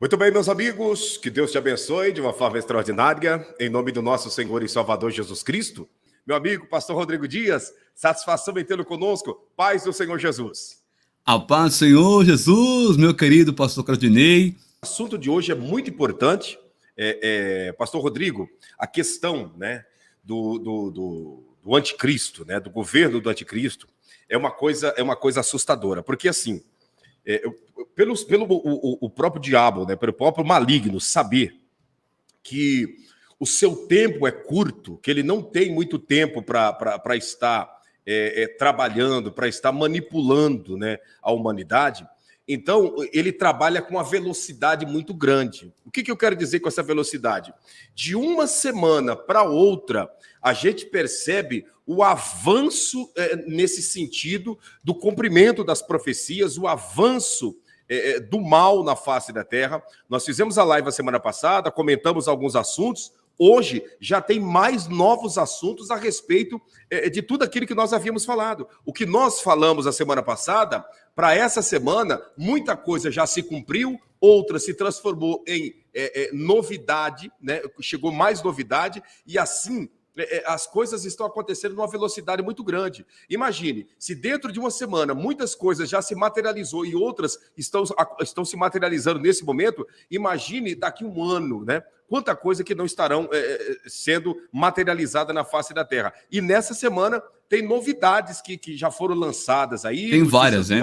Muito bem, meus amigos, que Deus te abençoe de uma forma extraordinária, em nome do nosso Senhor e Salvador Jesus Cristo. Meu amigo, pastor Rodrigo Dias, satisfação em tê-lo conosco, paz do Senhor Jesus. A paz do Senhor Jesus, meu querido pastor Claudinei. O assunto de hoje é muito importante, pastor Rodrigo, a questão, né, do anticristo, né, do governo do anticristo, é uma coisa assustadora, porque assim, pelo próprio diabo, né, pelo próprio maligno saber que o seu tempo é curto, que ele não tem muito tempo para estar trabalhando, para estar manipulando, né, a humanidade, então ele trabalha com uma velocidade muito grande. O que eu quero dizer com essa velocidade? De uma semana para outra, a gente percebe o avanço nesse sentido do cumprimento das profecias, o avanço do mal na face da terra. Nós fizemos a live a semana passada, comentamos alguns assuntos. Hoje já tem mais novos assuntos a respeito de tudo aquilo que nós havíamos falado. O que nós falamos a semana passada, para essa semana, muita coisa já se cumpriu, outra se transformou em novidade, né? Chegou mais novidade, e assim as coisas estão acontecendo numa velocidade muito grande. Imagine, se dentro de uma semana muitas coisas já se materializou e outras estão se materializando nesse momento, imagine daqui a um ano, né? Quanta coisa que não estarão sendo materializada na face da Terra. E nessa semana tem novidades que já foram lançadas aí. Tem várias, né?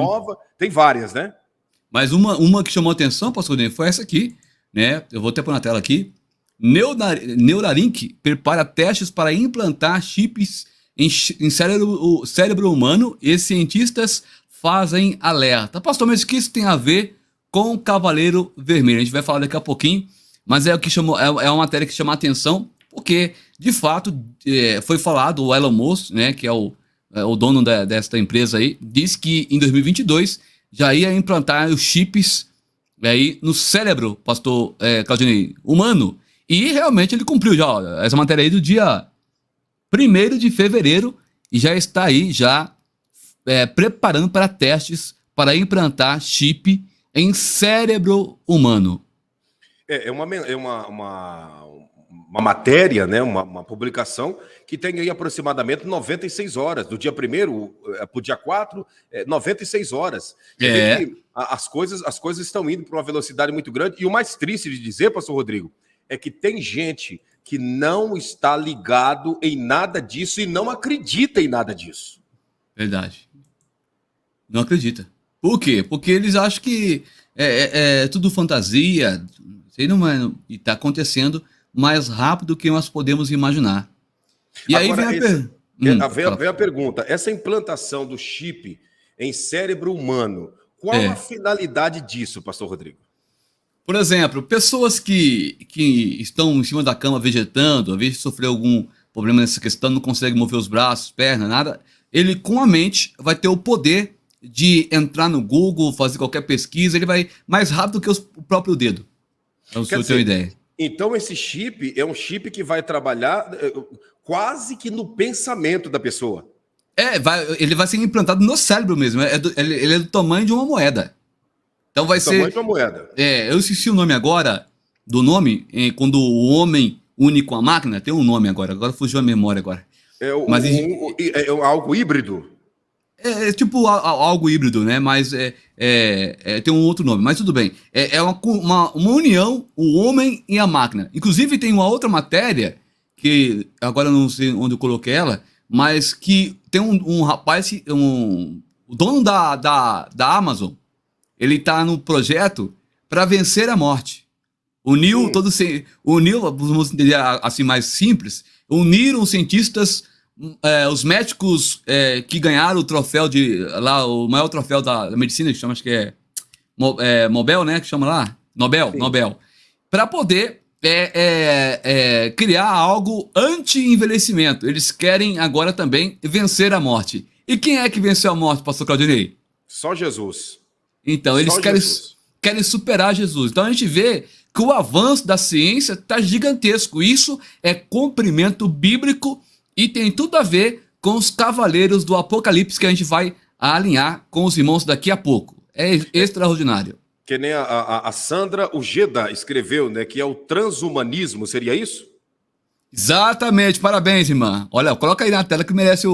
Tem várias, né? Mas uma que chamou a atenção, pastor Claudinei, foi essa aqui, né? Eu vou até pôr na tela aqui. Neuralink prepara testes para implantar chips em cérebro humano e cientistas fazem alerta. Pastor, mas o que isso tem a ver com o Cavaleiro Vermelho? A gente vai falar daqui a pouquinho, mas é uma matéria que chama a atenção, porque, de fato, foi falado, o Elon Musk, né, que é o dono desta empresa aí, disse que em 2022 já ia implantar os chips aí no cérebro, pastor Claudinei, humano. E realmente ele cumpriu já, ó, essa matéria aí do dia 1º de fevereiro, e já está aí, preparando para testes para implantar chip em cérebro humano. É uma matéria, né, uma publicação que tem aí aproximadamente 96 horas, do dia 1º para o dia 4, 96 horas. As coisas estão indo para uma velocidade muito grande, e o mais triste de dizer, pastor Rodrigo, é que tem gente que não está ligado em nada disso e não acredita em nada disso. Verdade. Não acredita. Por quê? Porque eles acham que é tudo fantasia, e está acontecendo mais rápido do que nós podemos imaginar. E agora, aí vem a pergunta, essa implantação do chip em cérebro humano, qual a finalidade disso, pastor Rodrigo? Por exemplo, pessoas que estão em cima da cama vegetando, às vezes sofreu algum problema nessa questão, não consegue mover os braços, pernas, nada, ele com a mente vai ter o poder de entrar no Google, fazer qualquer pesquisa, ele vai mais rápido do que o próprio dedo. Para você ter uma ideia. Então esse chip é um chip que vai trabalhar quase que no pensamento da pessoa. Ele vai ser implantado no cérebro mesmo, ele é do tamanho de uma moeda. Então vai ser... tamanho de uma moeda. Eu esqueci o nome agora, quando o homem une com a máquina, tem um nome agora fugiu a memória agora. É algo híbrido? É tipo algo híbrido, né? Mas tem um outro nome, mas tudo bem. É uma união, o homem e a máquina. Inclusive tem uma outra matéria, que agora eu não sei onde eu coloquei ela, mas que tem um rapaz, o dono da Amazon, ele está no projeto para vencer a morte. Uniu, vamos entender assim mais simples, uniram os cientistas, os médicos que ganharam o troféu o maior troféu da medicina, que chama, acho que é Nobel, né, que chama lá? Nobel. Para poder criar algo anti-envelhecimento. Eles querem agora também vencer a morte. E quem é que venceu a morte, pastor Claudinei? Só Jesus. Então, eles querem superar Jesus. Então, a gente vê que o avanço da ciência está gigantesco. Isso é cumprimento bíblico e tem tudo a ver com os cavaleiros do Apocalipse que a gente vai alinhar com os irmãos daqui a pouco. É extraordinário. Que nem a Sandra Ujeda escreveu, né? Que é o transhumanismo, seria isso? Exatamente, parabéns, irmã. Olha, coloca aí na tela que merece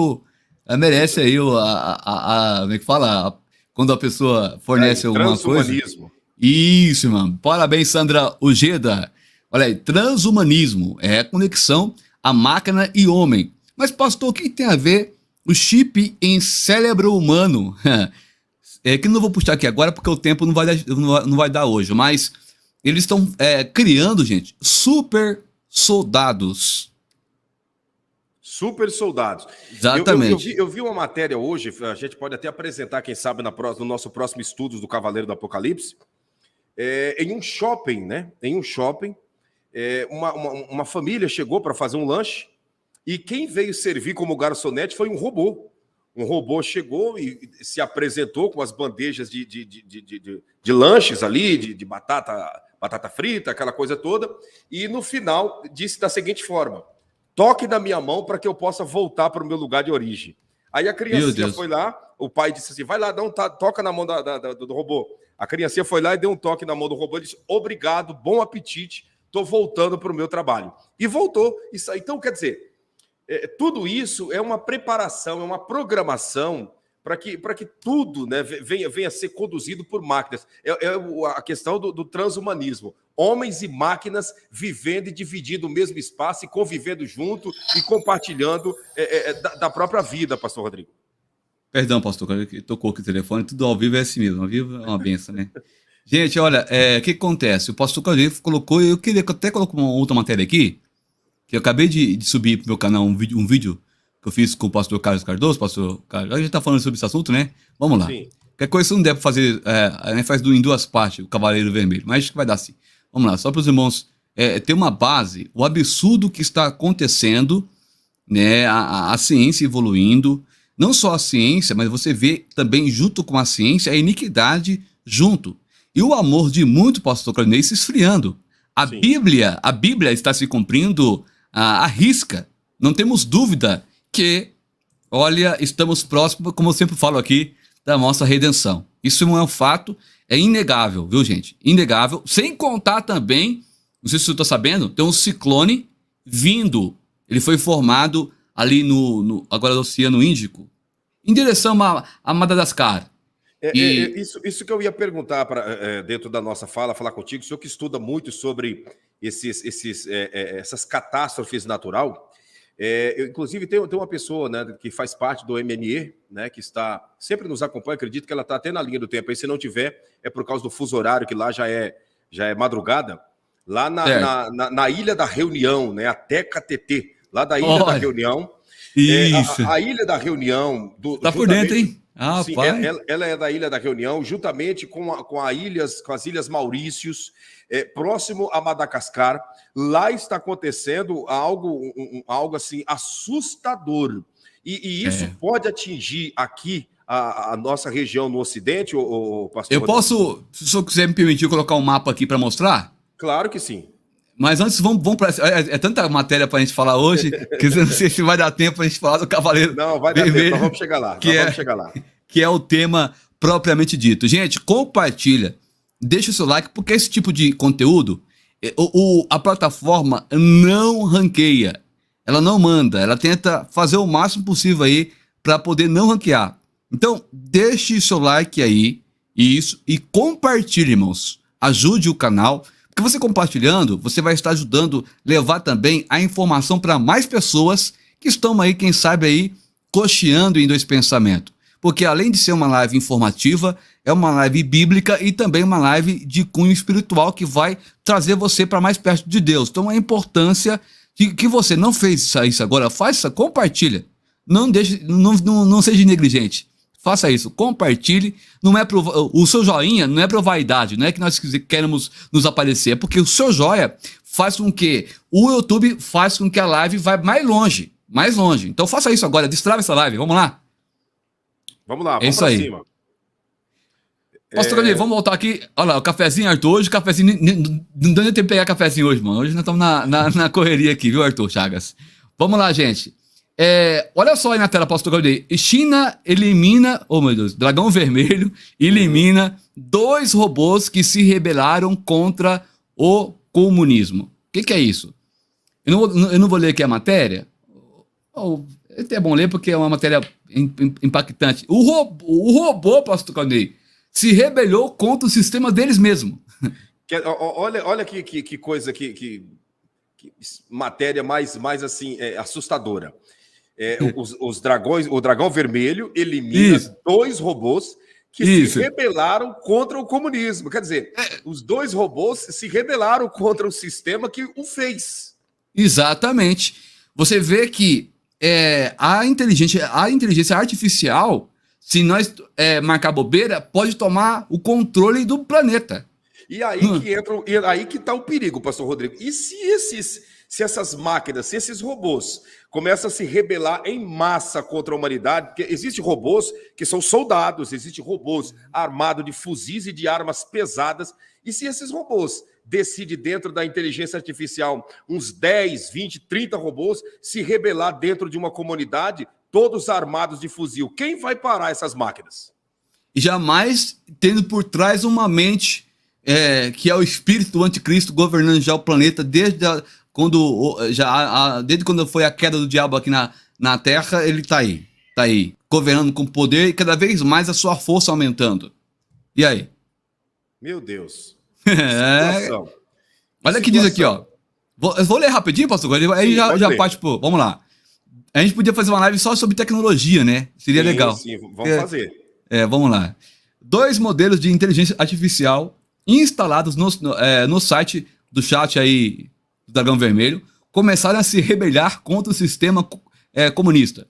merece aí como é que fala? Quando a pessoa fornece alguma coisa. Transhumanismo. Isso, irmão. Parabéns, Sandra Ojeda. Olha aí, transhumanismo é a conexão a máquina e homem. Mas, pastor, o que tem a ver o chip em cérebro humano? É que não vou puxar aqui agora porque o tempo não vai dar hoje, mas eles estão criando, gente, super soldados. Super soldados. Exatamente. Eu vi uma matéria hoje, a gente pode até apresentar, quem sabe, no nosso próximo Estudos do Cavaleiro do Apocalipse, em um shopping, né? Em um shopping, uma família chegou para fazer um lanche e quem veio servir como garçonete foi um robô. Um robô chegou e se apresentou com as bandejas de lanches ali, de batata frita, aquela coisa toda, e no final disse da seguinte forma: toque na minha mão para que eu possa voltar para o meu lugar de origem. Aí a criancinha foi lá, o pai disse assim: vai lá, toca na mão do robô. A criancinha foi lá e deu um toque na mão do robô e disse: obrigado, bom apetite, estou voltando para o meu trabalho. E voltou. Então, quer dizer, tudo isso é uma preparação, é uma programação para que tudo, né, venha a ser conduzido por máquinas. A questão do transhumanismo. Homens e máquinas vivendo e dividindo o mesmo espaço e convivendo junto e compartilhando da própria vida, pastor Rodrigo. Perdão, pastor, que tocou aqui o telefone, tudo ao vivo é assim mesmo, ao vivo é uma benção, né? Gente, olha, o que acontece? O pastor Claudio colocou, eu queria que eu até coloque uma outra matéria aqui, que eu acabei de subir pro meu canal um vídeo que eu fiz com o pastor Carlos Cardoso. Pastor Carlos, a gente tá falando sobre esse assunto, né? Vamos lá. Sim. Qualquer coisa você não deve fazer, a gente faz em duas partes, o Cavaleiro Vermelho, mas acho que vai dar sim. Vamos lá, só para os irmãos ter uma base, o absurdo que está acontecendo, né? A ciência evoluindo, não só a ciência, mas você vê também junto com a ciência a iniquidade junto. E o amor de muito, pastor Claudinei, se esfriando. A Bíblia está se cumprindo à risca. Não temos dúvida que, olha, estamos próximos, como eu sempre falo aqui, da nossa redenção. Isso não é um fato, é inegável, viu, gente? Inegável. Sem contar também, não sei se você está sabendo, tem um ciclone vindo. Ele foi formado ali agora no Oceano Índico, em direção a Madagascar. Isso que eu ia perguntar dentro da nossa fala, falar contigo, o senhor que estuda muito sobre essas catástrofes naturais. Inclusive, tem uma pessoa, né, que faz parte do MNE, né, que sempre nos acompanha, acredito que ela está até na linha do tempo. Aí, se não tiver, é por causa do fuso horário, que lá já é madrugada, lá na Ilha da Reunião, né, a TECA-TT, lá da Ilha da Reunião. Isso. A Ilha da Reunião... Tá por dentro, hein? Sim, ela é da Ilha da Reunião, juntamente com as Ilhas Maurícios, próximo a Madagascar. Lá está acontecendo algo assim assustador. E isso pode atingir aqui a nossa região no Ocidente, pastor? Eu posso, se o senhor quiser me permitir, colocar um mapa aqui para mostrar? Claro que sim. Mas antes, vamos para... tanta matéria para a gente falar hoje, que eu não sei se vai dar tempo para a gente falar do Cavaleiro Vermelho. Não, vai dar tempo, nós vamos chegar lá. Que é o tema propriamente dito. Gente, compartilha, deixa o seu like, porque esse tipo de conteúdo, a plataforma não ranqueia, ela não manda, ela tenta fazer o máximo possível aí para poder não ranquear. Então, deixe seu like aí, e compartilhe, irmãos. Ajude o canal, porque você compartilhando, você vai estar ajudando a levar também a informação para mais pessoas que estão aí, quem sabe aí, cocheando em dois pensamentos. Porque além de ser uma live informativa, é uma live bíblica e também uma live de cunho espiritual que vai trazer você para mais perto de Deus. Então a importância de que você não fez isso agora, faça, compartilha. Não seja negligente. Faça isso, compartilhe. O seu joinha não é para vaidade, não é que nós queremos nos aparecer, é porque o seu joia faz com que o YouTube faz com que a live vá mais longe. Então faça isso agora, destrava essa live, vamos lá? Vamos lá, vamos pra cima. Pastor Claudio, vamos voltar aqui. Olha lá, o cafezinho, Arthur. Hoje, cafezinho. Não deu nem tempo de pegar cafezinho hoje, mano. Hoje nós estamos na correria aqui, viu, Arthur Chagas? Vamos lá, gente. Olha só aí na tela, pastor Claudinei. China elimina, oh meu Deus, Dragão Vermelho elimina 2 robôs que se rebelaram contra o comunismo. O que é isso? Eu não vou ler aqui a matéria. É até bom ler porque é uma matéria impactante. O robô, pastor Claudinei, se rebelou contra o sistema deles mesmo. Olha que coisa, que matéria mais assim, assustadora. Os dragões, o Dragão Vermelho elimina 2 robôs que se rebelaram contra o comunismo. Quer dizer, os 2 robôs se rebelaram contra o sistema que o fez. Exatamente. Você vê que a inteligência artificial, se nós marcar bobeira, pode tomar o controle do planeta. E aí aí que está o perigo, pastor Rodrigo. E se essas máquinas, se esses robôs começam a se rebelar em massa contra a humanidade, porque existem robôs que são soldados, existem robôs armados de fuzis e de armas pesadas, e se esses robôs decidem dentro da inteligência artificial, uns 10, 20, 30 robôs, se rebelar dentro de uma comunidade, todos armados de fuzil, quem vai parar essas máquinas? E jamais tendo por trás uma mente que é o espírito do anticristo governando já o planeta desde quando foi a queda do diabo aqui na Terra. Ele tá aí, governando com poder e cada vez mais a sua força aumentando. E aí? Meu Deus. Olha o que diz aqui, ó. Eu vou ler rapidinho, pastor, aí já parte pro... Vamos lá. A gente podia fazer uma live só sobre tecnologia, né? Seria legal. Sim, vamos fazer. Vamos lá. 2 modelos de inteligência artificial instalados no site do chat aí do Dragão Vermelho começaram a se rebelar contra o sistema comunista,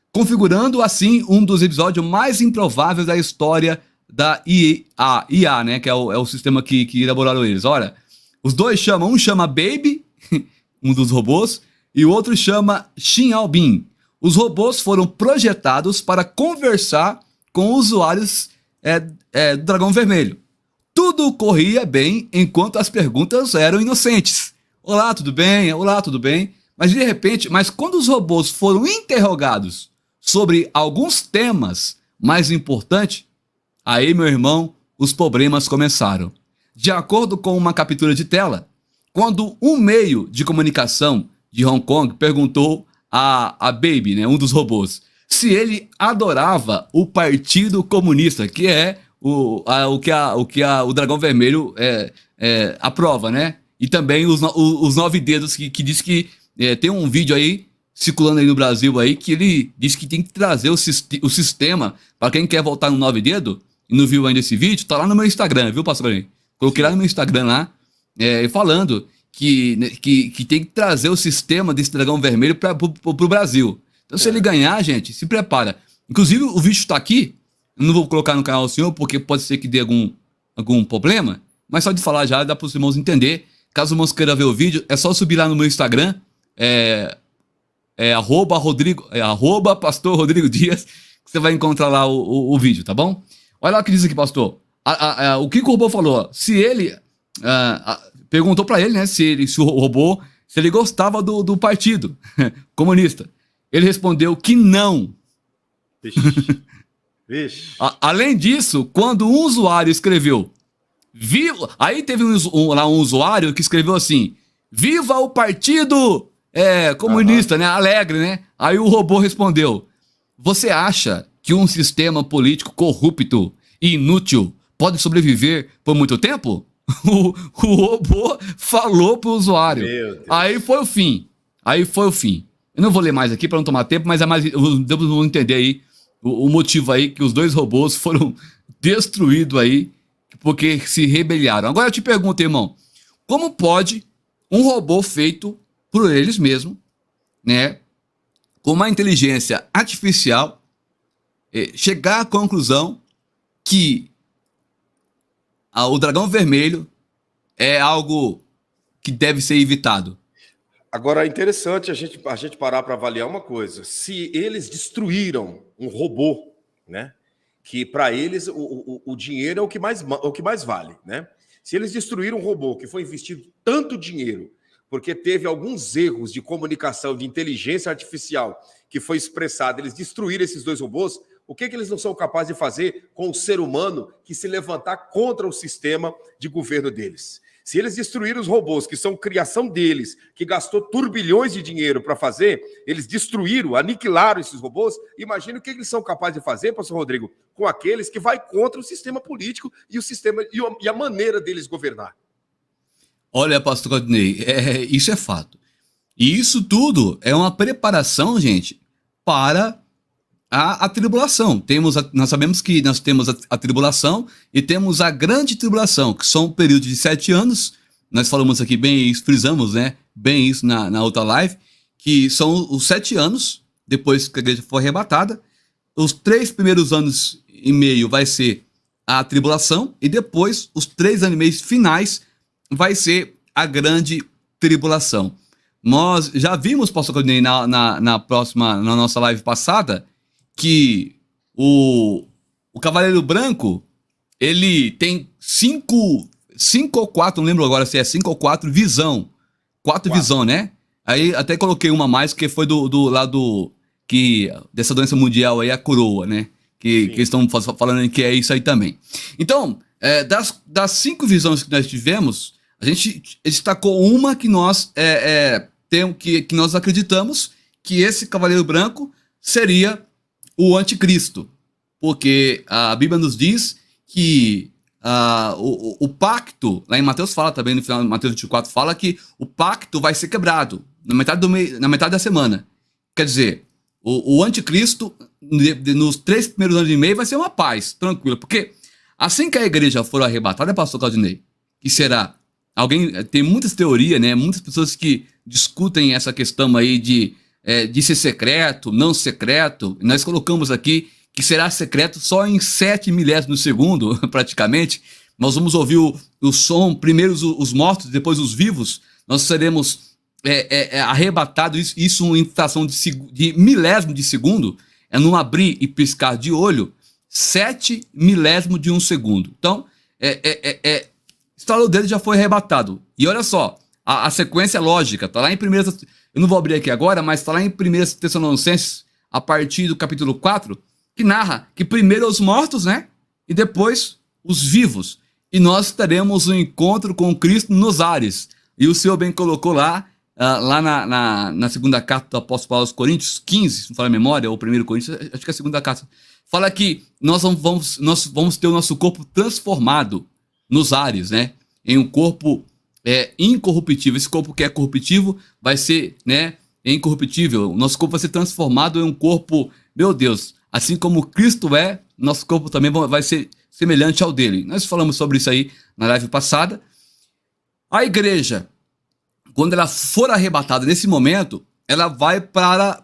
configurando assim um dos episódios mais improváveis da história da IA, né, que é o sistema que elaboraram eles. Olha, os dois um chama Baby, um dos robôs, e o outro chama Xiaobin. Os robôs foram projetados para conversar com usuários do Dragão Vermelho. Tudo corria bem enquanto as perguntas eram inocentes. Olá, tudo bem? Olá, tudo bem? Mas de repente, quando os robôs foram interrogados sobre alguns temas mais importantes, aí, meu irmão, os problemas começaram. De acordo com uma captura de tela, quando um meio de comunicação de Hong Kong perguntou a Baby, né, um dos robôs, se ele adorava o Partido Comunista, que é o que o Dragão Vermelho aprova, né? E também os 9 dedos que diz que tem um vídeo aí circulando aí no Brasil aí que ele diz que tem que trazer o sistema para quem quer voltar no 9 dedo e não viu ainda esse vídeo, tá lá no meu Instagram, viu, pastor? Coloquei lá no meu Instagram lá, falando que tem que trazer o sistema desse Dragão Vermelho pro Brasil. Então se ele ganhar, gente, se prepara. Inclusive o vídeo está aqui. Não vou colocar no canal do senhor, porque pode ser que dê algum problema, mas só de falar já dá para os irmãos entender. Caso o irmão queira ver o vídeo, é só subir lá no meu Instagram, @ pastor Rodrigo Dias, que você vai encontrar lá o vídeo, tá bom? Olha lá o que diz aqui, pastor. O que o robô falou? Se ele... perguntou para ele, né, se o robô gostava do partido comunista. Ele respondeu que não. Vixe. Além disso, quando um usuário escreveu viva, aí teve um usuário que escreveu assim: viva o partido comunista, né, alegre, né? Aí o robô respondeu: você acha que um sistema político corrupto e inútil pode sobreviver por muito tempo? O robô falou pro usuário. Aí foi o fim. Eu não vou ler mais aqui para não tomar tempo, mas vamos entender aí o motivo aí que os 2 robôs foram destruídos aí porque se rebelaram. Agora eu te pergunto, irmão, como pode um robô feito por eles mesmos, né, com uma inteligência artificial, chegar à conclusão que o Dragão Vermelho é algo que deve ser evitado? Agora, é interessante a gente parar para avaliar uma coisa. Se eles destruíram um robô, né, que para eles o dinheiro é o que mais vale, né? Se eles destruíram um robô que foi investido tanto dinheiro porque teve alguns erros de comunicação, de inteligência artificial, que foi expressado, eles destruíram esses 2 robôs, o que eles não são capazes de fazer com o ser humano que se levantar contra o sistema de governo deles? Se eles destruíram os robôs, que são criação deles, que gastou turbilhões de dinheiro para fazer, eles destruíram, aniquilaram esses robôs, imagina o que eles são capazes de fazer, pastor Rodrigo, com aqueles que vai contra o sistema político e o sistema e a maneira deles governar. Olha, pastor Claudinei, isso é fato. E isso tudo é uma preparação, gente, para a tribulação. Nós sabemos que nós temos a tribulação e temos a grande tribulação, que são um período de 7 anos. Nós falamos aqui bem isso, frisamos, né, bem isso na outra live, que são os 7 anos, depois que a igreja for arrebatada. Os 3 primeiros anos e meio vai ser a tribulação, e depois, os 3 anos e meio finais, vai ser a grande tribulação. Nós já vimos, pastor Claudinei, na nossa live passada, que o Cavaleiro Branco, ele tem 5 ou 4, não lembro agora se é 5 ou 4 visão. 4 visão, né? Aí até coloquei uma mais, que foi do lado que dessa doença mundial aí, a coroa, né? Que estão falando que é isso aí também. Então, das 5 visões que nós tivemos, a gente destacou uma que nós que nós acreditamos que esse Cavaleiro Branco seria o anticristo, porque a Bíblia nos diz que o pacto, lá em Mateus fala também, no final de Mateus 24, fala que o pacto vai ser quebrado na metade da semana. Quer dizer, o anticristo, nos 3 primeiros anos e meio, vai ser uma paz, tranquila, porque assim que a igreja for arrebatada, pastor Claudinei, que será, tem muitas teorias, né, muitas pessoas que discutem essa questão aí de ser secreto, não secreto. Nós colocamos aqui que será secreto só em 7 milésimos de segundo, praticamente. Nós vamos ouvir o som, primeiro os mortos, depois os vivos. Nós seremos arrebatados, isso em fração de milésimo de segundo, num abrir e piscar de olho, 7 milésimos de um segundo. Então, estalou dele, já foi arrebatado. E olha só, a sequência lógica, está lá em 1. Eu não vou abrir aqui agora, mas está lá em 1 Tessalonicenses, a partir do capítulo 4, que narra que primeiro os mortos, né? E depois os vivos. E nós teremos um encontro com Cristo nos ares. E o Senhor bem colocou lá na segunda carta do apóstolo Paulo aos Coríntios, 15, se não falar a memória, ou 1 Coríntios, acho que é a segunda carta, fala que nós vamos ter o nosso corpo transformado nos ares, né? Em um corpo incorruptível. Esse corpo que é corruptível vai ser, né, incorruptível. O nosso corpo vai ser transformado em um corpo, meu Deus, assim como Cristo nosso corpo também vai ser semelhante ao dele. Nós falamos sobre isso aí na live passada. A igreja, quando ela for arrebatada nesse momento, ela vai para,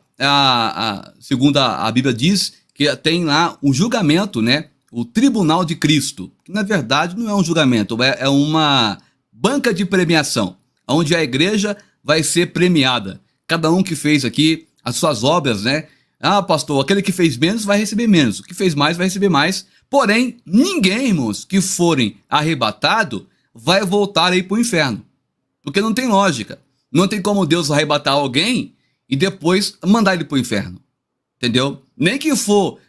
segundo a Bíblia diz, que tem lá um julgamento, né, o tribunal de Cristo, que na verdade não é um julgamento, é uma banca de premiação, onde a igreja vai ser premiada. Cada um que fez aqui as suas obras, né? Pastor, aquele que fez menos vai receber menos, o que fez mais vai receber mais. Porém, ninguém, irmãos, que forem arrebatado vai voltar aí para o inferno. Porque não tem lógica. Não tem como Deus arrebatar alguém e depois mandar ele para o inferno. Entendeu? Nem que for,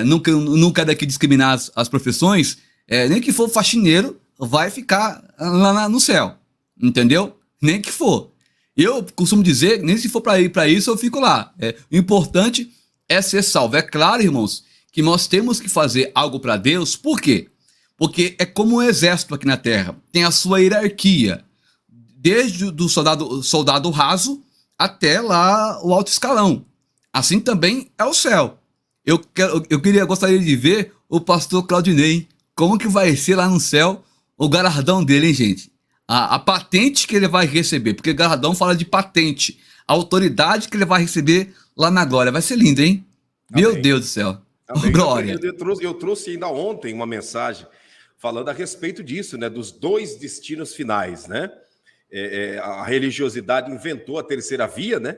não quero aqui discriminar as profissões, nem que for faxineiro, vai ficar lá no céu, entendeu? Nem que for. Eu costumo dizer, nem se for para ir para isso, eu fico lá. O importante é ser salvo. É claro, irmãos, que nós temos que fazer algo para Deus. Por quê? Porque é como um exército aqui na Terra. Tem a sua hierarquia. Desde o soldado raso até lá o alto escalão. Assim também é o céu. Eu gostaria de ver o pastor Claudinei. Como que vai ser lá no céu o galardão dele, hein, gente? A patente que ele vai receber, porque galardão fala de patente. A autoridade que ele vai receber lá na glória. Vai ser lindo, hein? Amém. Meu Deus do céu. Glória. Eu trouxe ainda ontem uma mensagem falando a respeito disso, né? Dos 2 destinos finais, né? A religiosidade inventou a terceira via, né?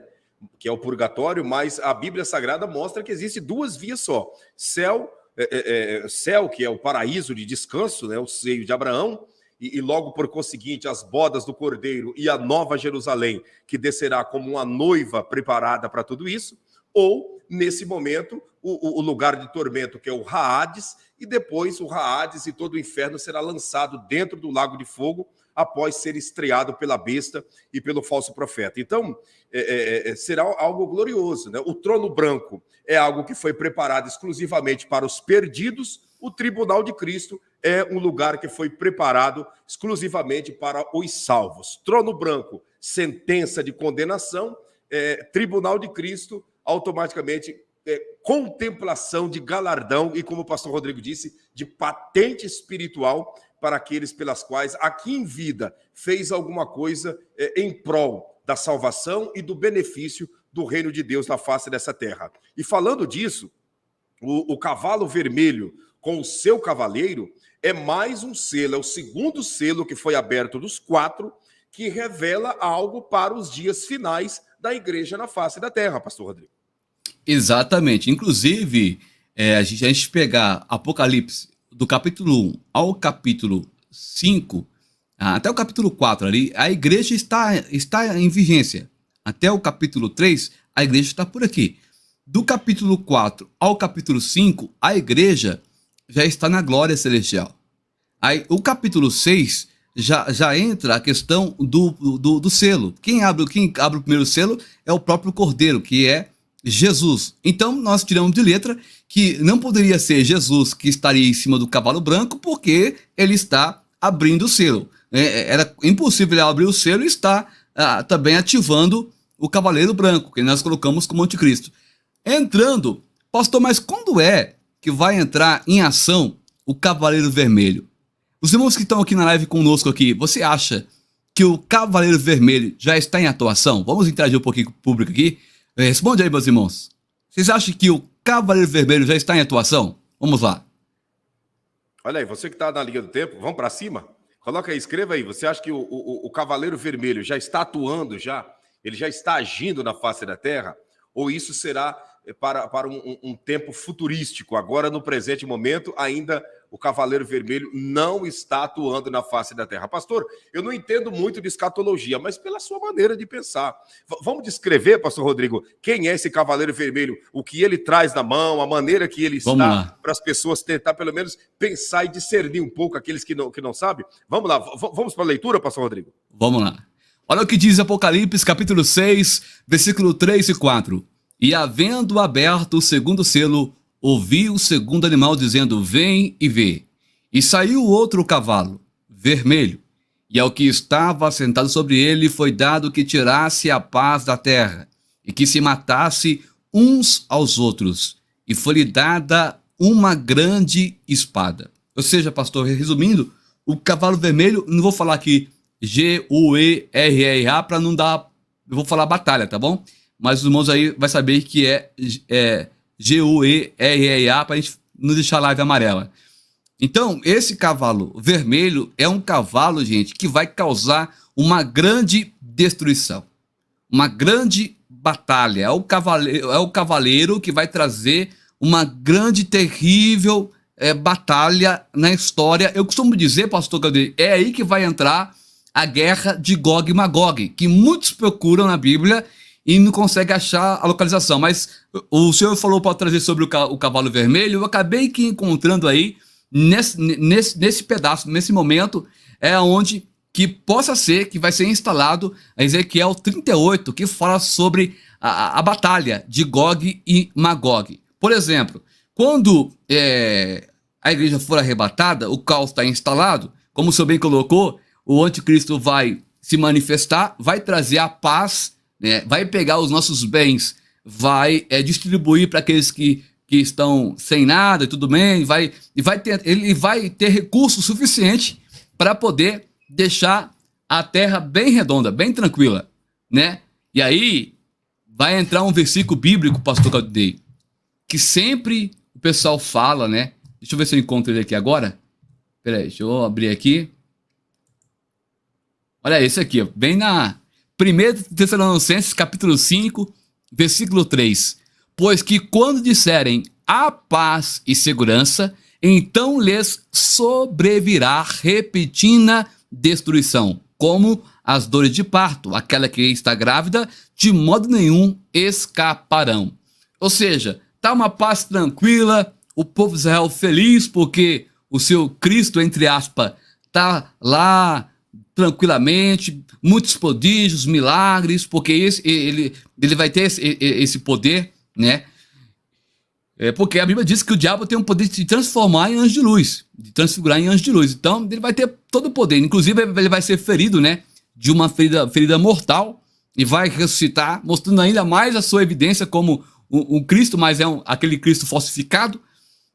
Que é o purgatório, mas a Bíblia Sagrada mostra que existe 2 vias só. Céu, que é o paraíso de descanso, né? O seio de Abraão, e logo por conseguinte as bodas do Cordeiro e a nova Jerusalém, que descerá como uma noiva preparada para tudo isso, ou, nesse momento, o lugar de tormento, que é o Haades, e depois o Haades e todo o inferno será lançado dentro do lago de fogo, após ser estreado pela besta e pelo falso profeta. Então, será algo glorioso, né? O trono branco é algo que foi preparado exclusivamente para os perdidos, o tribunal de Cristo é um lugar que foi preparado exclusivamente para os salvos. Trono branco, sentença de condenação, tribunal de Cristo, automaticamente contemplação de galardão e, como o pastor Rodrigo disse, de patente espiritual para aqueles pelas quais aqui em vida fez alguma coisa em prol da salvação e do benefício do reino de Deus na face dessa terra. E falando disso, o cavalo vermelho com o seu cavaleiro é mais um selo, é o segundo selo que foi aberto dos 4, que revela algo para os dias finais da igreja na face da terra, pastor Rodrigo. Exatamente. Inclusive, a gente pegar Apocalipse do capítulo 1 ao capítulo 5, até o capítulo 4 ali, a igreja está em vigência. Até o capítulo 3, a igreja está por aqui. Do capítulo 4 ao capítulo 5, a igreja já está na glória celestial. Aí, o capítulo 6 já entra a questão do selo. Quem abre o primeiro selo é o próprio Cordeiro, que é Jesus. Então, nós tiramos de letra que não poderia ser Jesus que estaria em cima do cavalo branco, porque ele está abrindo o selo. Era impossível ele abrir o selo e estar também ativando o cavaleiro branco, que nós colocamos como anticristo. Entrando, pastor, mas quando é que vai entrar em ação o cavaleiro vermelho? Os irmãos que estão aqui na live conosco aqui, você acha que o cavaleiro vermelho já está em atuação? Vamos interagir um pouquinho com o público aqui. Responde aí, meus irmãos. Vocês acham que o cavaleiro vermelho já está em atuação? Vamos lá. Olha aí, você que está na linha do tempo, vamos para cima? Coloca aí, escreva aí. Você acha que o cavaleiro vermelho já está atuando já? Ele já está agindo na face da terra? Ou isso será para um tempo futurístico? Agora, no presente momento, ainda o cavaleiro vermelho não está atuando na face da terra. Pastor, eu não entendo muito de escatologia, mas pela sua maneira de pensar. Vamos descrever, pastor Rodrigo, quem é esse cavaleiro vermelho, o que ele traz na mão, a maneira que ele está, para as pessoas tentar pelo menos pensar e discernir um pouco aqueles que não sabem? Vamos lá, vamos para a leitura, pastor Rodrigo? Vamos lá. Olha o que diz Apocalipse, capítulo 6, versículo 3 e 4. E havendo aberto o segundo selo, ouvi o segundo animal dizendo, vem e vê. E saiu outro cavalo, vermelho, e ao que estava sentado sobre ele foi dado que tirasse a paz da terra, e que se matasse uns aos outros, e foi-lhe dada uma grande espada. Ou seja, pastor, resumindo, o cavalo vermelho, não vou falar aqui G-U-E-R-R-A para não dar, eu vou falar batalha, tá bom? Mas os irmãos aí vai saber que é G-U-E-R-R-A para a gente não deixar a live amarela. Então, esse cavalo vermelho é um cavalo, gente, que vai causar uma grande destruição. Uma grande batalha. É o cavaleiro que vai trazer uma grande, terrível batalha na história. Eu costumo dizer, pastor Caldeiro, é aí que vai entrar a guerra de Gog e Magog, que muitos procuram na Bíblia e não consegue achar a localização. Mas o senhor falou para trazer sobre o cavalo vermelho, eu acabei que encontrando aí, nesse pedaço, nesse momento, é onde que possa ser que vai ser instalado a Ezequiel 38, que fala sobre a batalha de Gog e Magog. Por exemplo, quando a igreja for arrebatada, o caos está instalado, como o senhor bem colocou, o anticristo vai se manifestar, vai trazer a paz, vai pegar os nossos bens, vai distribuir para aqueles que estão sem nada e tudo bem, ele vai ter recurso suficiente para poder deixar a terra bem redonda, bem tranquila, né? E aí vai entrar um versículo bíblico, pastor Caldeiro, que sempre o pessoal fala, né? Deixa eu ver se eu encontro ele aqui agora. Peraí, deixa eu abrir aqui. Olha esse aqui, ó, bem na 1 Tessalonicenses, capítulo 5, versículo 3. Pois que quando disserem a paz e segurança, então lhes sobrevirá repentina destruição, como as dores de parto. Aquela que está grávida, de modo nenhum escaparão. Ou seja, tá uma paz tranquila, o povo de Israel feliz porque o seu Cristo, entre aspas, tá lá tranquilamente, muitos prodígios, milagres, porque ele vai ter esse poder, né? Porque a Bíblia diz que o diabo tem o poder de se transformar em anjo de luz, de transfigurar em anjo de luz. Então, ele vai ter todo o poder. Inclusive, ele vai ser ferido, né? De uma ferida mortal e vai ressuscitar, mostrando ainda mais a sua evidência como um Cristo, mas é aquele Cristo falsificado.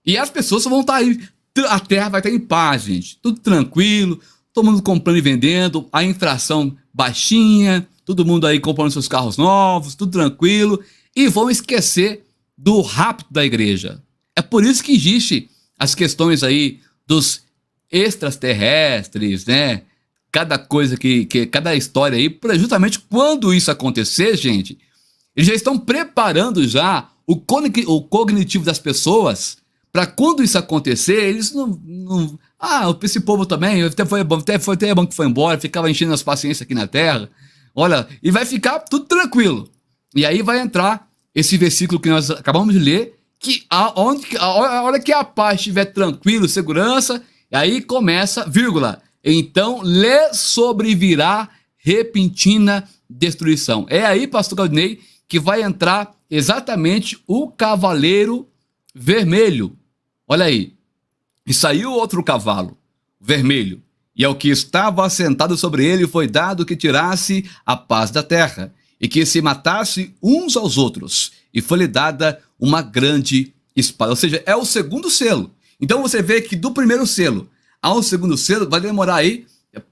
E as pessoas vão estar aí, a terra vai estar em paz, gente. Tudo tranquilo, todo mundo comprando e vendendo, a inflação baixinha, todo mundo aí comprando seus carros novos, tudo tranquilo. E vão esquecer do rapto da igreja. É por isso que existe as questões aí dos extraterrestres, né? Cada coisa cada história aí, justamente quando isso acontecer, gente, eles já estão preparando já o cognitivo das pessoas para quando isso acontecer, eles não esse povo também, até foi bom que foi embora, ficava enchendo as paciências aqui na terra, olha, e vai ficar tudo tranquilo. E aí vai entrar esse versículo que nós acabamos de ler, que a hora que a paz estiver tranquilo, segurança, aí começa, vírgula, então lhe sobrevirá repentina destruição. É aí, pastor Claudinei, que vai entrar exatamente o cavaleiro vermelho. Olha aí, e saiu outro cavalo vermelho, e ao que estava assentado sobre ele foi dado que tirasse a paz da terra, e que se matasse uns aos outros, e foi-lhe dada uma grande espada. Ou seja, é o segundo selo. Então você vê que do primeiro selo ao segundo selo vai demorar aí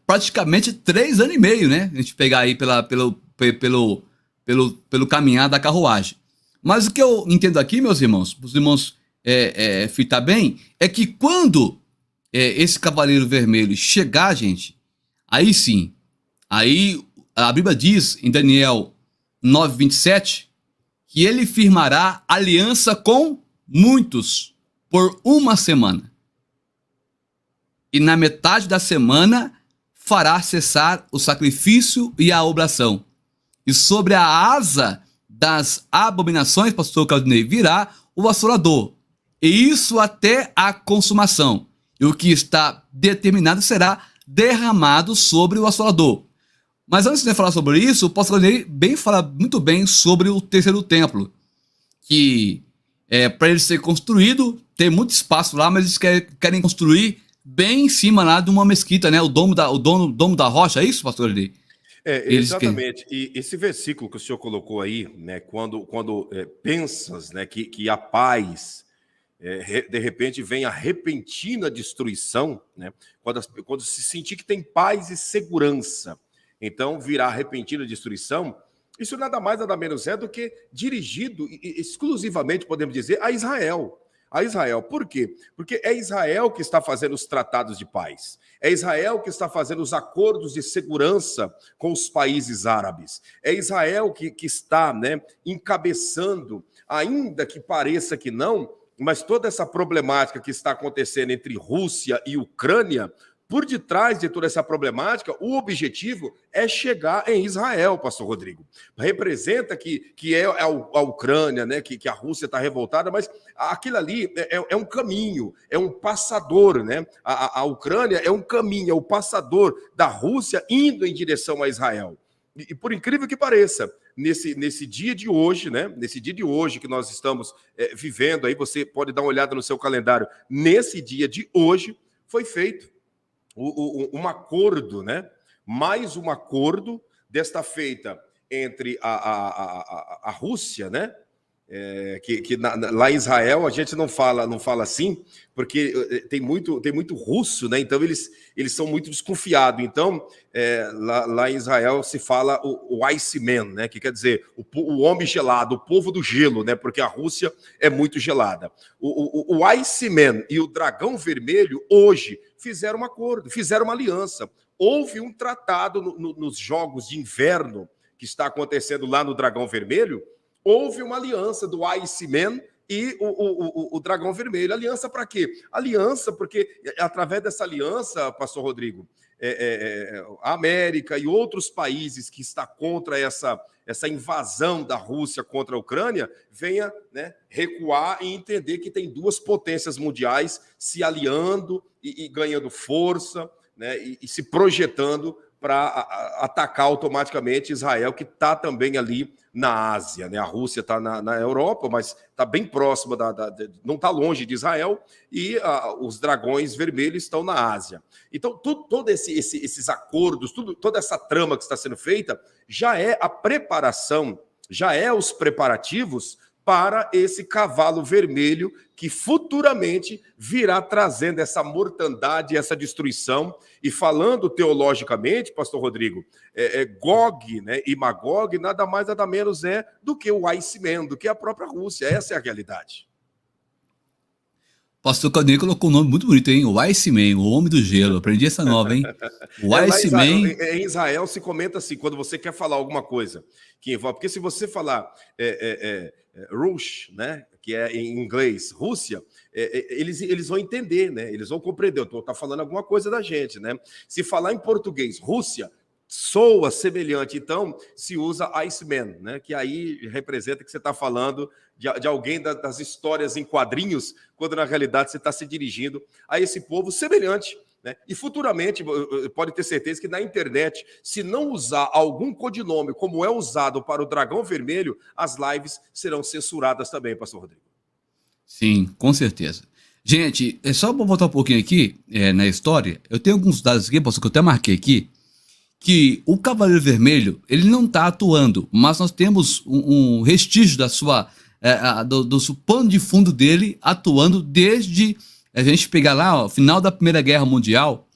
praticamente 3 anos e meio, né? A gente pegar aí pelo caminhar da carruagem. Mas o que eu entendo aqui, meus irmãos, os irmãos fitar bem, é que quando esse cavaleiro vermelho chegar, gente, aí sim, aí a Bíblia diz em Daniel 9:27, que ele firmará aliança com muitos por 1 semana. E na metade da semana fará cessar o sacrifício e a oblação. E sobre a asa das abominações, pastor Claudinei, virá o assolador. E isso até a consumação. E o que está determinado será derramado sobre o assolador. Mas antes de falar sobre isso, o pastor Claudinei fala muito bem sobre o terceiro templo, que para ele ser construído, tem muito espaço lá, mas eles querem construir bem em cima lá de uma mesquita, né? O domo da rocha, é isso, pastor Claudinei? Exatamente. E esse versículo que o senhor colocou aí, né, quando pensas, né, que a paz, de repente vem a repentina destruição, né, quando se sentir que tem paz e segurança, então virá repentina destruição. Isso nada mais, nada menos é do que dirigido exclusivamente, podemos dizer, a Israel. A Israel. Por quê? Porque é Israel que está fazendo os tratados de paz. É Israel que está fazendo os acordos de segurança com os países árabes. É Israel que está, né, encabeçando, ainda que pareça que não, mas toda essa problemática que está acontecendo entre Rússia e Ucrânia, por detrás de toda essa problemática, o objetivo é chegar em Israel, pastor Rodrigo. Representa que é a Ucrânia, né, que a Rússia está revoltada, mas aquilo ali é um caminho, é um passador, né? A Ucrânia é um caminho, é o passador da Rússia indo em direção a Israel. E por incrível que pareça, nesse dia de hoje, né? Nesse dia de hoje que nós estamos vivendo, aí você pode dar uma olhada no seu calendário, nesse dia de hoje foi feito um acordo, né? Mais um acordo, desta feita entre a Rússia, né? Lá em Israel a gente não fala assim, porque tem muito russo, né? Então eles são muito desconfiados. Então lá em Israel se fala o Iceman, né? Que quer dizer o homem gelado, o povo do gelo, né? Porque a Rússia é muito gelada. O Iceman e o Dragão Vermelho hoje fizeram um acordo, fizeram uma aliança. Houve um tratado nos Jogos de Inverno que está acontecendo lá no Dragão Vermelho. Houve uma aliança do Iceman e o Dragão Vermelho. Aliança para quê? Aliança porque, através dessa aliança, pastor Rodrigo, a América e outros países que estão contra essa invasão da Rússia contra a Ucrânia, venha, né, recuar e entender que tem duas potências mundiais se aliando e ganhando força, né, e se projetando para atacar automaticamente Israel, que está também ali na Ásia, né? A Rússia está na Europa, mas está bem próxima, não está longe de Israel, e os dragões vermelhos estão na Ásia. Então, todos esses acordos, toda essa trama que está sendo feita, já é a preparação, já é os preparativos para esse cavalo vermelho que futuramente virá trazendo essa mortandade, essa destruição. E falando teologicamente, pastor Rodrigo, Gog, né, e Magog nada mais nada menos do que o Iceman, do que a própria Rússia. Essa é a realidade. Pastor Claudinei colocou um nome muito bonito, hein? O Iceman, o Homem do Gelo. Aprendi essa nova, hein? O Iceman... Em Israel se comenta assim, quando você quer falar alguma coisa que envolve... Porque se você falar Rush, né, que é em inglês, Rússia, eles vão entender, né? Eles vão compreender. Eu estou falando alguma coisa da gente, né? Se falar em português, Rússia, soa semelhante, então se usa Iceman, né? Que aí representa que você está falando de alguém das histórias em quadrinhos, quando na realidade você está se dirigindo a esse povo semelhante, né? E futuramente, pode ter certeza que na internet, se não usar algum codinome como é usado para o Dragão Vermelho, as lives serão censuradas também, pastor Rodrigo. Sim, com certeza. Gente, só para voltar um pouquinho aqui na história, eu tenho alguns dados aqui, pastor, que eu até marquei aqui, que o Cavaleiro Vermelho, ele não está atuando, mas nós temos um restígio da sua, do pano de fundo dele atuando desde a gente pegar lá, ó, final da Primeira Guerra Mundial,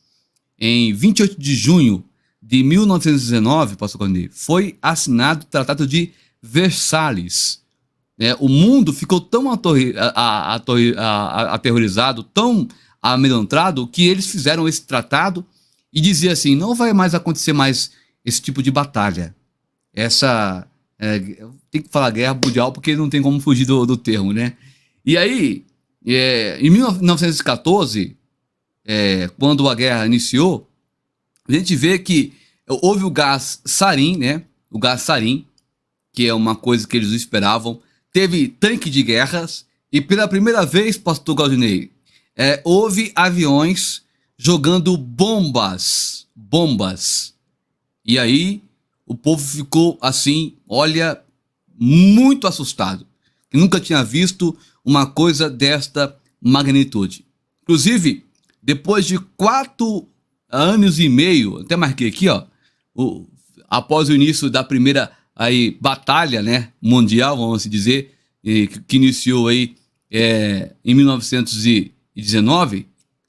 em 28 de junho de 1919, pastor Claudinei, foi assinado o Tratado de Versalhes. O mundo ficou tão aterrorizado, tão amedrontado, que eles fizeram esse tratado e dizia assim, não vai mais acontecer mais esse tipo de batalha. Tem que falar guerra mundial porque não tem como fugir do termo, né? E aí, em 1914, quando a guerra iniciou, a gente vê que houve o gás sarin, né? O gás sarin, que é uma coisa que eles esperavam. Teve tanque de guerras e pela primeira vez, pastor Claudinei, houve aviões jogando bombas. E aí o povo ficou assim, olha, muito assustado. Que nunca tinha visto uma coisa desta magnitude. Inclusive, depois de 4 anos e meio, até marquei aqui, ó, após o início da primeira batalha, né, mundial, vamos dizer, que iniciou aí em 1919,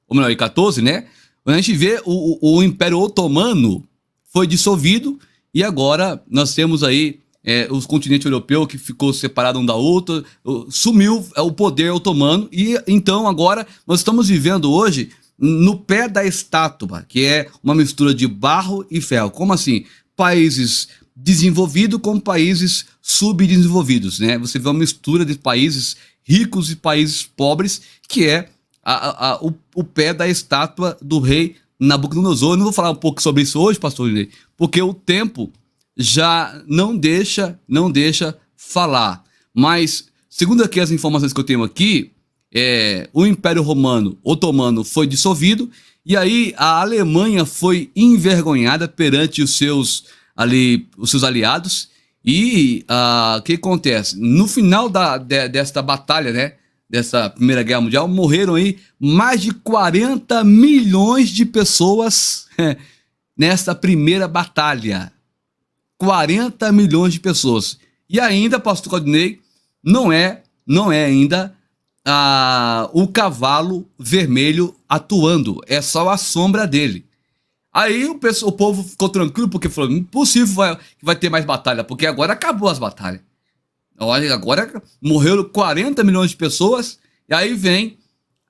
ou melhor, em 14, né? A gente vê o Império Otomano foi dissolvido e agora nós temos aí os continentes europeus que ficou separado um da outra, sumiu o poder otomano e então agora nós estamos vivendo hoje no pé da estátua, que é uma mistura de barro e ferro. Como assim? Países desenvolvidos com países subdesenvolvidos, né? Você vê uma mistura de países ricos e países pobres, que é o pé da estátua do rei Nabucodonosor. Eu não vou falar um pouco sobre isso hoje, pastor Linei, porque o tempo já não deixa falar. Mas, segundo aqui as informações que eu tenho aqui, o Império Otomano foi dissolvido, e aí a Alemanha foi envergonhada perante os seus aliados. E o que acontece? No final desta batalha, né, dessa Primeira Guerra Mundial, morreram aí mais de 40 milhões de pessoas nessa primeira batalha. 40 milhões de pessoas. E ainda, pastor Claudinei, não é ainda o cavalo vermelho atuando, é só a sombra dele. Aí o povo ficou tranquilo porque falou, impossível que vai ter mais batalha, porque agora acabou as batalhas. Olha, agora morreram 40 milhões de pessoas, e aí vem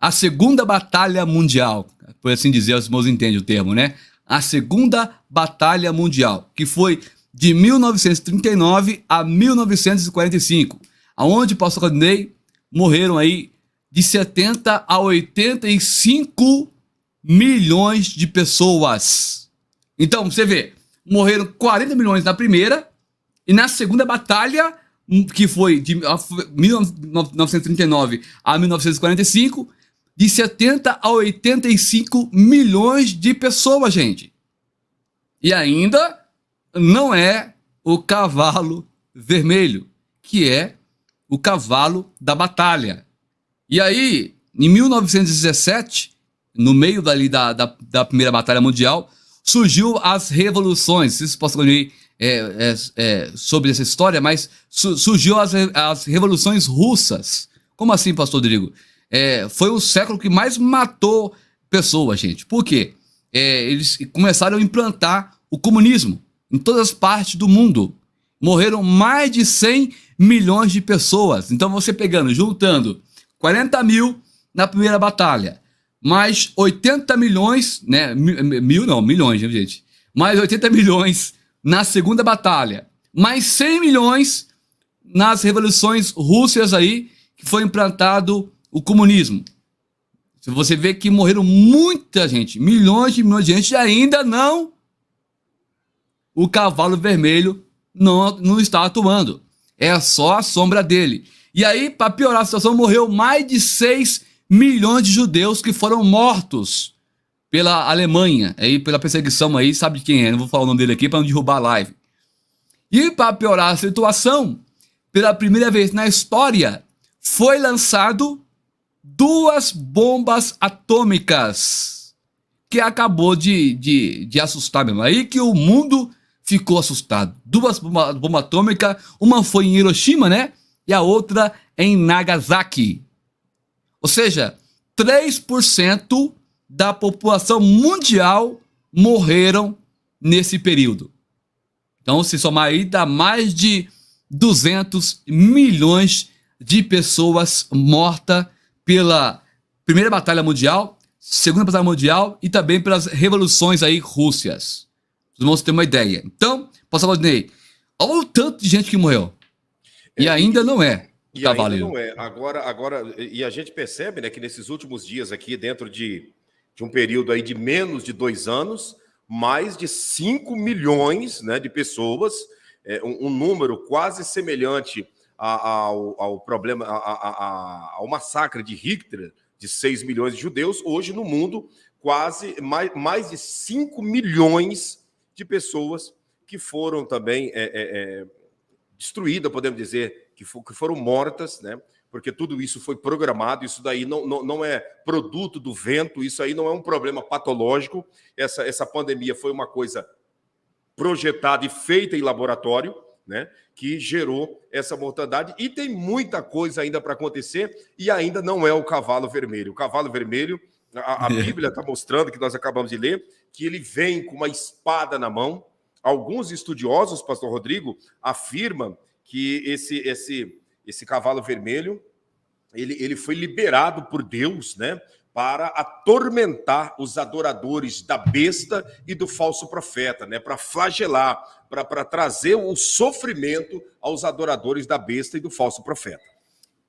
a Segunda Batalha Mundial, por assim dizer, os irmãos entendem o termo, né? A Segunda Batalha Mundial, que foi de 1939 a 1945, aonde, pastor Claudinei, morreram aí de 70 a 85 milhões de pessoas. Então, você vê, morreram 40 milhões na primeira, e na segunda batalha, que foi de 1939 a 1945, de 70 a 85 milhões de pessoas, gente. E ainda não é o cavalo vermelho, que é o cavalo da batalha. E aí, em 1917, no meio dali da Primeira Batalha Mundial, surgiu as revoluções. Vocês possam ler sobre essa história, mas surgiu as revoluções russas. Como assim, pastor Rodrigo? Foi o século que mais matou pessoas, gente. Por quê? Eles começaram a implantar o comunismo em todas as partes do mundo. Morreram mais de 100 milhões de pessoas. Então você pegando, juntando 40 mil na primeira batalha, mais 80 milhões, né? Milhões, gente. Mais 80 milhões na segunda batalha, mais 100 milhões nas revoluções russas aí, que foi implantado o comunismo. Você vê que morreram muita gente, milhões de gente, e ainda não, o cavalo vermelho não está atuando. É só a sombra dele. E aí, para piorar a situação, morreu mais de 6 milhões de judeus que foram mortos pela Alemanha, aí, pela perseguição aí, sabe quem é, não vou falar o nome dele aqui para não derrubar a live. E para piorar a situação, pela primeira vez na história, foi lançado 2 bombas atômicas, que acabou de assustar mesmo. Aí que o mundo ficou assustado. 2 bombas atômicas, uma foi em Hiroshima, né? E a outra em Nagasaki. Ou seja, 3% da população mundial morreram nesse período. Então, se somar aí, dá mais de 200 milhões de pessoas mortas pela Primeira Batalha Mundial, Segunda Batalha Mundial e também pelas revoluções aí rússias. Os irmãos terem uma ideia. Então, pastor Valdinei, olha o tanto de gente que morreu. E ainda não é. E ainda não é. Agora, e a gente percebe, né, que nesses últimos dias aqui, dentro de um período aí de menos de 2 anos, mais de 5 milhões, né, de pessoas, um número quase semelhante ao problema, ao massacre de Hitler, de 6 milhões de judeus. Hoje no mundo, quase mais de 5 milhões de pessoas que foram também destruídas, podemos dizer, que foram mortas, né? Porque tudo isso foi programado, isso daí não é produto do vento, isso aí não é um problema patológico. Essa pandemia foi uma coisa projetada e feita em laboratório, né, que gerou essa mortandade. E tem muita coisa ainda para acontecer, e ainda não é o cavalo vermelho. O cavalo vermelho, a Bíblia está mostrando, que nós acabamos de ler, que ele vem com uma espada na mão. Alguns estudiosos, pastor Rodrigo, afirmam que esse cavalo vermelho, ele foi liberado por Deus, né, para atormentar os adoradores da besta e do falso profeta, né, para flagelar, para trazer o sofrimento aos adoradores da besta e do falso profeta.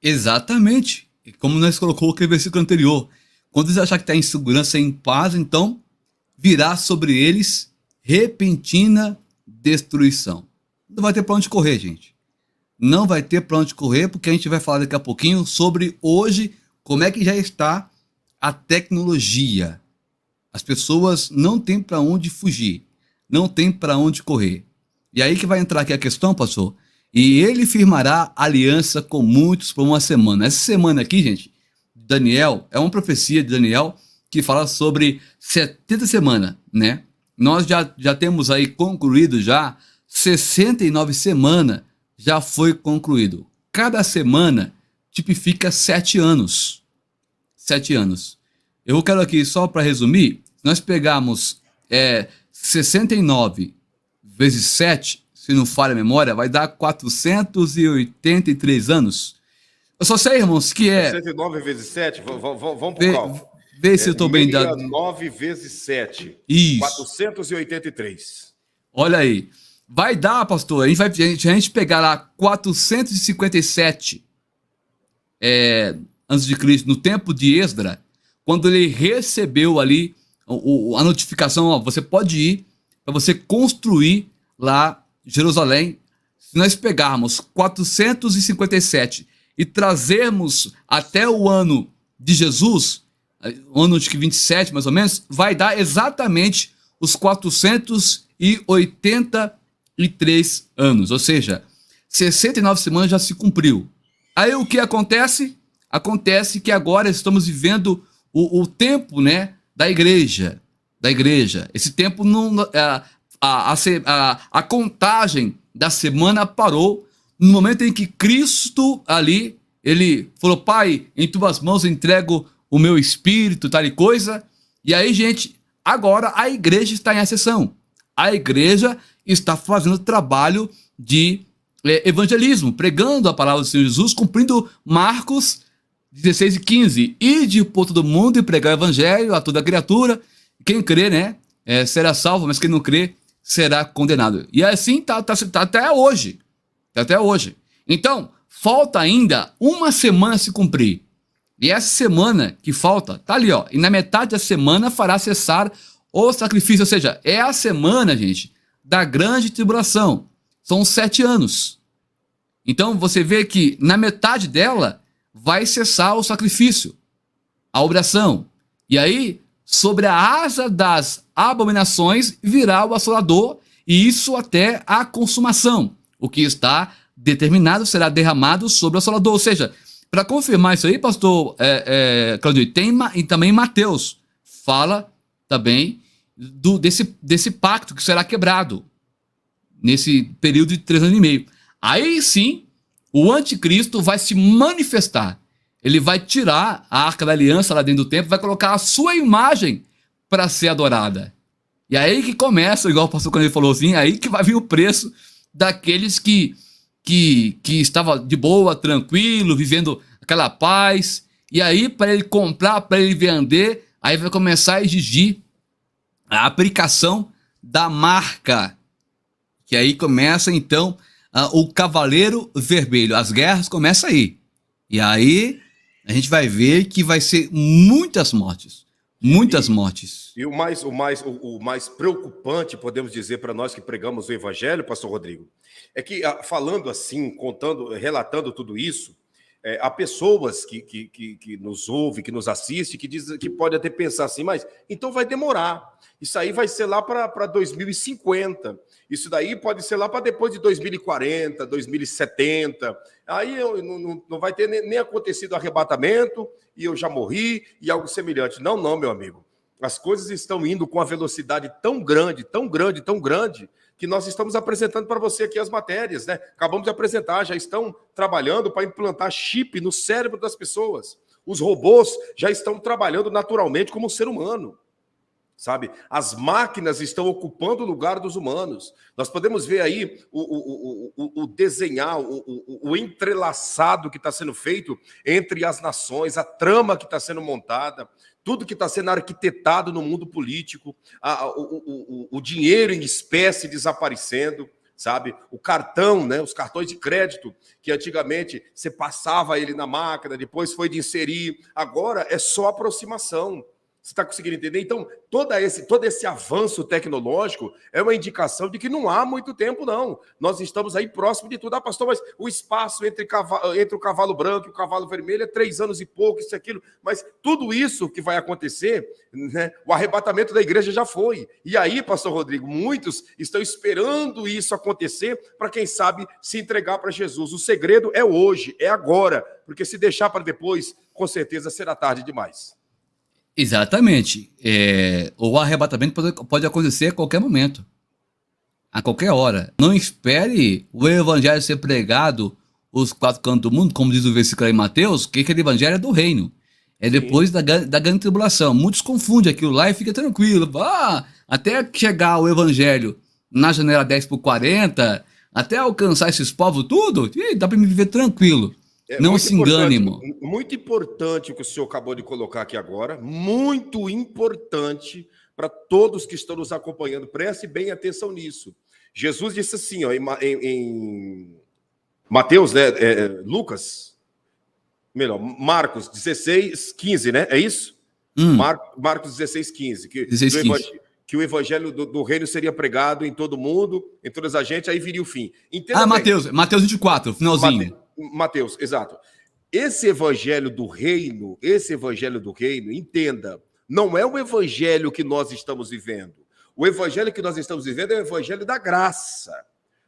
Exatamente. Como nós colocamos aquele versículo anterior. Quando eles acharem que está em segurança e em paz, então virá sobre eles repentina destruição. Não vai ter para onde correr, gente. Não vai ter para onde correr, porque a gente vai falar daqui a pouquinho sobre hoje como é que já está a tecnologia. As pessoas não têm para onde fugir, não têm para onde correr. E aí que vai entrar aqui a questão, pastor. E ele firmará aliança com muitos por uma semana. Essa semana aqui, gente, Daniel, é uma profecia de Daniel que fala sobre 70 semanas, né? Nós já temos aí concluído já 69 semanas. Já foi concluído. Cada semana tipifica 7 anos. 7 anos. Eu quero aqui, só para resumir, nós pegamos 69 vezes 7, se não falha a memória, vai dar 483 anos. Eu só sei, irmãos, que 69 vezes 7, vamos para o cálculo. Vê se eu estou bem dado. 9 vezes 7. Isso. 483. Olha aí. Vai dar, pastor, a gente pegar lá 457 antes de Cristo, no tempo de Esdras, quando ele recebeu ali a notificação, ó, você pode ir para você construir lá Jerusalém. Se nós pegarmos 457 e trazermos até o ano de Jesus, o ano de 27 mais ou menos, vai dar exatamente os 483 anos, ou seja, 69 semanas já se cumpriu. Aí o que acontece? Acontece que agora estamos vivendo o tempo, né, da igreja. Esse tempo não, a contagem da semana parou no momento em que Cristo ali, ele falou: Pai, em tuas mãos entrego o meu espírito, tal e coisa. E aí, gente, agora a igreja está em ascensão. A igreja está fazendo trabalho de evangelismo, pregando a palavra do Senhor Jesus, cumprindo Marcos 16 e 15. Ide por todo mundo e pregar o evangelho a toda criatura. Quem crê, né, será salvo, mas quem não crê será condenado. E assim tá até hoje. Tá até hoje. Então, falta ainda uma semana a se cumprir. E essa semana que falta, tá ali, ó. E na metade da semana fará cessar o sacrifício. Ou seja, é a semana, gente, da grande tribulação. São 7 anos. Então, você vê que na metade dela vai cessar o sacrifício, a oração. E aí, sobre a asa das abominações virá o assolador, e isso até a consumação. O que está determinado será derramado sobre o assolador. Ou seja, para confirmar isso aí, pastor Claudio, tem e também Mateus fala também desse pacto que será quebrado nesse período de 3 anos e meio. Aí sim, o anticristo vai se manifestar. Ele vai tirar a Arca da Aliança lá dentro do templo, vai colocar a sua imagem para ser adorada. E aí que começa, igual o pastor quando ele falou assim, aí que vai vir o preço daqueles que estavam de boa, tranquilo, vivendo aquela paz. E aí, para ele comprar, para ele vender, aí vai começar a exigir a aplicação da marca. Que aí começa, então, o Cavaleiro Vermelho. As guerras começam aí. E aí a gente vai ver que vai ser muitas mortes. Muitas mortes. E o mais preocupante, podemos dizer, para nós que pregamos o Evangelho, pastor Rodrigo, é que, falando assim, relatando tudo isso, há pessoas que nos ouvem, que nos assistem, que podem até pensar assim, mas então vai demorar. Isso aí vai ser lá para 2050. Isso daí pode ser lá para depois de 2040, 2070. Aí não vai ter nem acontecido arrebatamento, e eu já morri, e algo semelhante. Não, meu amigo. As coisas estão indo com uma velocidade tão grande, que nós estamos apresentando para você aqui as matérias, né? Acabamos de apresentar, já estão trabalhando para implantar chip no cérebro das pessoas. Os robôs já estão trabalhando naturalmente como um ser humano. Sabe? As máquinas estão ocupando o lugar dos humanos. Nós podemos ver aí o desenhar, o entrelaçado que está sendo feito entre as nações, a trama que está sendo montada, tudo que está sendo arquitetado no mundo político, o dinheiro em espécie desaparecendo, sabe? O cartão, né? Os cartões de crédito, que antigamente você passava ele na máquina, depois foi de inserir, agora é só aproximação. Você está conseguindo entender? Então, todo esse avanço tecnológico é uma indicação de que não há muito tempo, não. Nós estamos aí próximo de tudo. Ah, pastor, mas o espaço entre o cavalo branco e o cavalo vermelho é 3 anos e pouco, isso e aquilo. Mas tudo isso que vai acontecer, né, o arrebatamento da igreja já foi. E aí, pastor Rodrigo, muitos estão esperando isso acontecer para, quem sabe, se entregar para Jesus. O segredo é hoje, é agora, porque se deixar para depois, com certeza será tarde demais. Exatamente. O arrebatamento pode acontecer a qualquer momento, a qualquer hora. Não espere o evangelho ser pregado os 4 cantos do mundo, como diz o versículo aí em Mateus, que aquele evangelho é do reino. É depois da grande tribulação. Muitos confundem aquilo lá e fica tranquilo. Até chegar o evangelho na janela 10/40, até alcançar esses povos tudo, dá para me viver tranquilo. Não se engane, irmão. Muito importante o que o senhor acabou de colocar aqui agora. Muito importante para todos que estão nos acompanhando. Preste bem atenção nisso. Jesus disse assim, ó, em Mateus, né, Lucas, Melhor, Marcos 16, 15, né? É isso? Marcos 16, 15. 16, 15. Que o evangelho do reino seria pregado em todo mundo, em todas as gente, aí viria o fim. Entenda Mateus 24, finalzinho. Mateus, exato. Esse evangelho do reino, entenda, não é o evangelho que nós estamos vivendo. O evangelho que nós estamos vivendo é o evangelho da graça.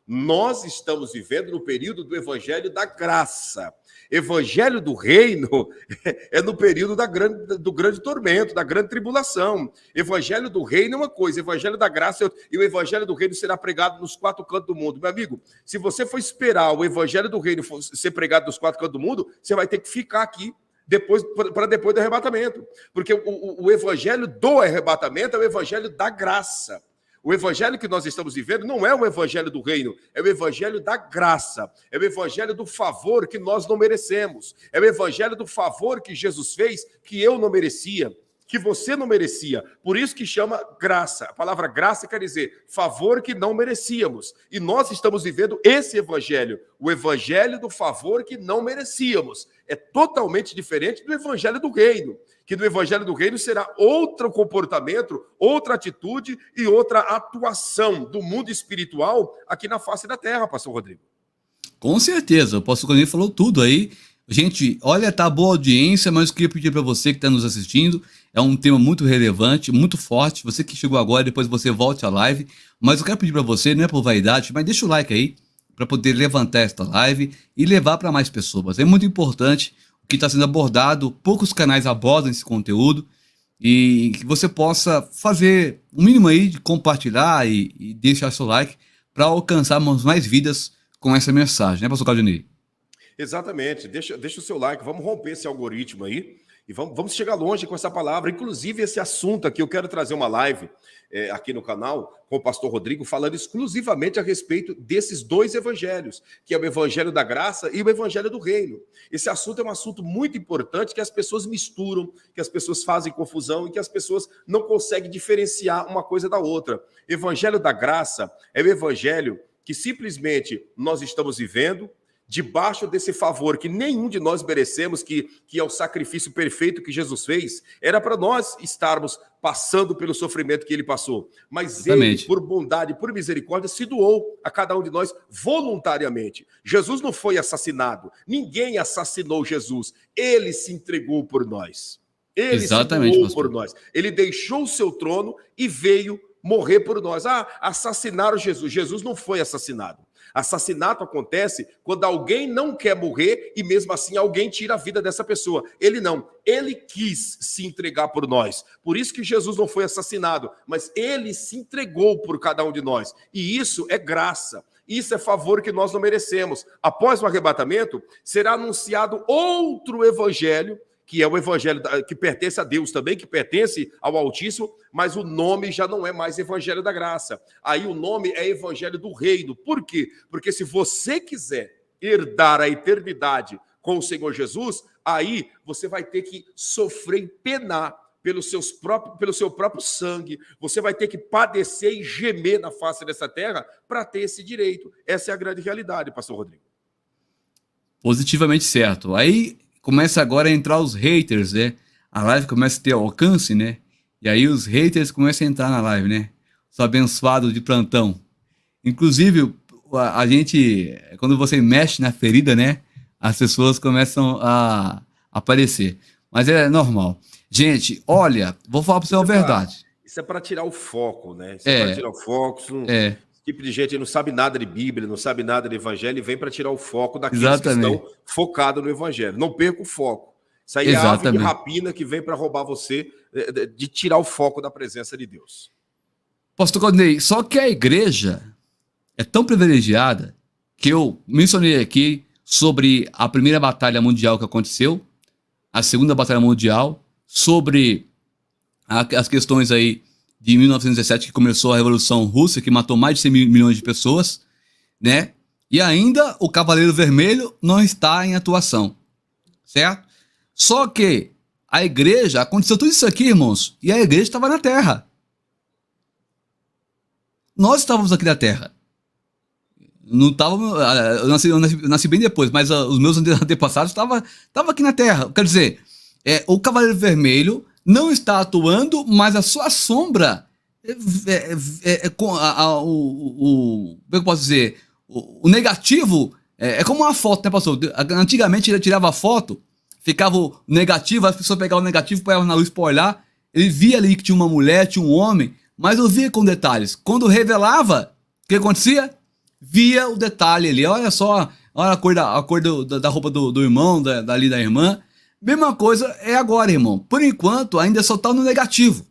Nós estamos vivendo no período do evangelho da graça. Evangelho do reino é no período do grande tormento, da grande tribulação. Evangelho do reino é uma coisa, evangelho da graça e o evangelho do reino será pregado nos 4 cantos do mundo. Meu amigo, se você for esperar o evangelho do reino ser pregado nos 4 cantos do mundo, você vai ter que ficar aqui para depois do arrebatamento. Porque o evangelho do arrebatamento é o evangelho da graça. O evangelho que nós estamos vivendo não é o evangelho do reino, é o evangelho da graça, é o evangelho do favor que nós não merecemos, é o evangelho do favor que Jesus fez, que eu não merecia, que você não merecia. Por isso que chama graça. A palavra graça quer dizer favor que não merecíamos. E nós estamos vivendo esse evangelho, o evangelho do favor que não merecíamos. É totalmente diferente do evangelho do reino, que do evangelho do reino será outro comportamento, outra atitude e outra atuação do mundo espiritual aqui na face da terra, pastor Rodrigo. Com certeza, o pastor Rodrigo falou tudo aí. Gente, olha, tá boa audiência, mas eu queria pedir para você que está nos assistindo, é um tema muito relevante, muito forte, você que chegou agora, depois você volte à live, mas eu quero pedir para você, não é por vaidade, mas deixa o like aí, para poder levantar esta live e levar para mais pessoas. É muito importante o que está sendo abordado, poucos canais abordam esse conteúdo, e que você possa fazer o mínimo aí de compartilhar e deixar seu like para alcançarmos mais vidas com essa mensagem, né, pastor Claudinei? Exatamente, deixa o seu like, vamos romper esse algoritmo aí e vamos chegar longe com essa palavra. Inclusive esse assunto aqui, eu quero trazer uma live aqui no canal com o pastor Rodrigo falando exclusivamente a respeito desses 2 evangelhos, que é o evangelho da graça e o evangelho do reino. Esse assunto é um assunto muito importante que as pessoas misturam, que as pessoas fazem confusão e que as pessoas não conseguem diferenciar uma coisa da outra. Evangelho da graça é o evangelho que simplesmente nós estamos vivendo debaixo desse favor que nenhum de nós merecemos, que é o sacrifício perfeito que Jesus fez, era para nós estarmos passando pelo sofrimento que ele passou. Mas Exatamente. Ele, por bondade, por misericórdia, se doou a cada um de nós voluntariamente. Jesus não foi assassinado, ninguém assassinou Jesus, ele se entregou por nós. Ele Exatamente, se doou por nós. Ele deixou o seu trono e veio morrer por nós. Assassinaram Jesus. Jesus não foi assassinado. Assassinato acontece quando alguém não quer morrer e mesmo assim alguém tira a vida dessa pessoa. Ele não. Ele quis se entregar por nós. Por isso que Jesus não foi assassinado, mas ele se entregou por cada um de nós. E isso é graça. Isso é favor que nós não merecemos. Após o arrebatamento, será anunciado outro evangelho, que é o evangelho que pertence a Deus também, que pertence ao Altíssimo, mas o nome já não é mais evangelho da graça. Aí o nome é evangelho do reino. Por quê? Porque se você quiser herdar a eternidade com o Senhor Jesus, aí você vai ter que sofrer e penar pelo seu próprio sangue. Você vai ter que padecer e gemer na face dessa terra para ter esse direito. Essa é a grande realidade, pastor Rodrigo. Positivamente certo. Aí começa agora a entrar os haters, né? A live começa a ter alcance, né? E aí os haters começam a entrar na live, né? Os abençoados de plantão. Inclusive, a gente, quando você mexe na ferida, né? As pessoas começam a aparecer. Mas é normal. Gente, olha, vou falar para você a verdade. Isso é para tirar o foco, né? Isso é para tirar o foco. Esse tipo de gente não sabe nada de Bíblia, não sabe nada de Evangelho e vem para tirar o foco daqueles que estão focados no Evangelho. Não perca o foco. Isso aí é a ave de rapina que vem para roubar você, de tirar o foco da presença de Deus. Pastor Claudinei, só que a igreja é tão privilegiada que eu mencionei aqui sobre a primeira batalha mundial que aconteceu, a segunda batalha mundial, sobre as questões aí de 1917, que começou a Revolução Russa, que matou mais de 100 milhões de pessoas, né? E ainda o Cavaleiro Vermelho não está em atuação, certo? Só que a igreja, aconteceu tudo isso aqui, irmãos, e a igreja estava na terra. Nós estávamos aqui na terra. Não tava, eu nasci bem depois, mas os meus antepassados estavam aqui na Terra. Quer dizer, o Cavaleiro Vermelho não está atuando, mas a sua sombra como é que eu posso dizer? O negativo é como uma foto, né, pastor? Antigamente ele tirava a foto, ficava o negativo, as pessoas pegavam o negativo, põevam na luz para olhar, ele via ali que tinha uma mulher, tinha um homem, mas eu via com detalhes. Quando revelava, o que acontecia? Via o detalhe ali, olha só, olha a cor da roupa do irmão, dali da irmã. Mesma coisa é agora, irmão. Por enquanto, ainda só está no negativo.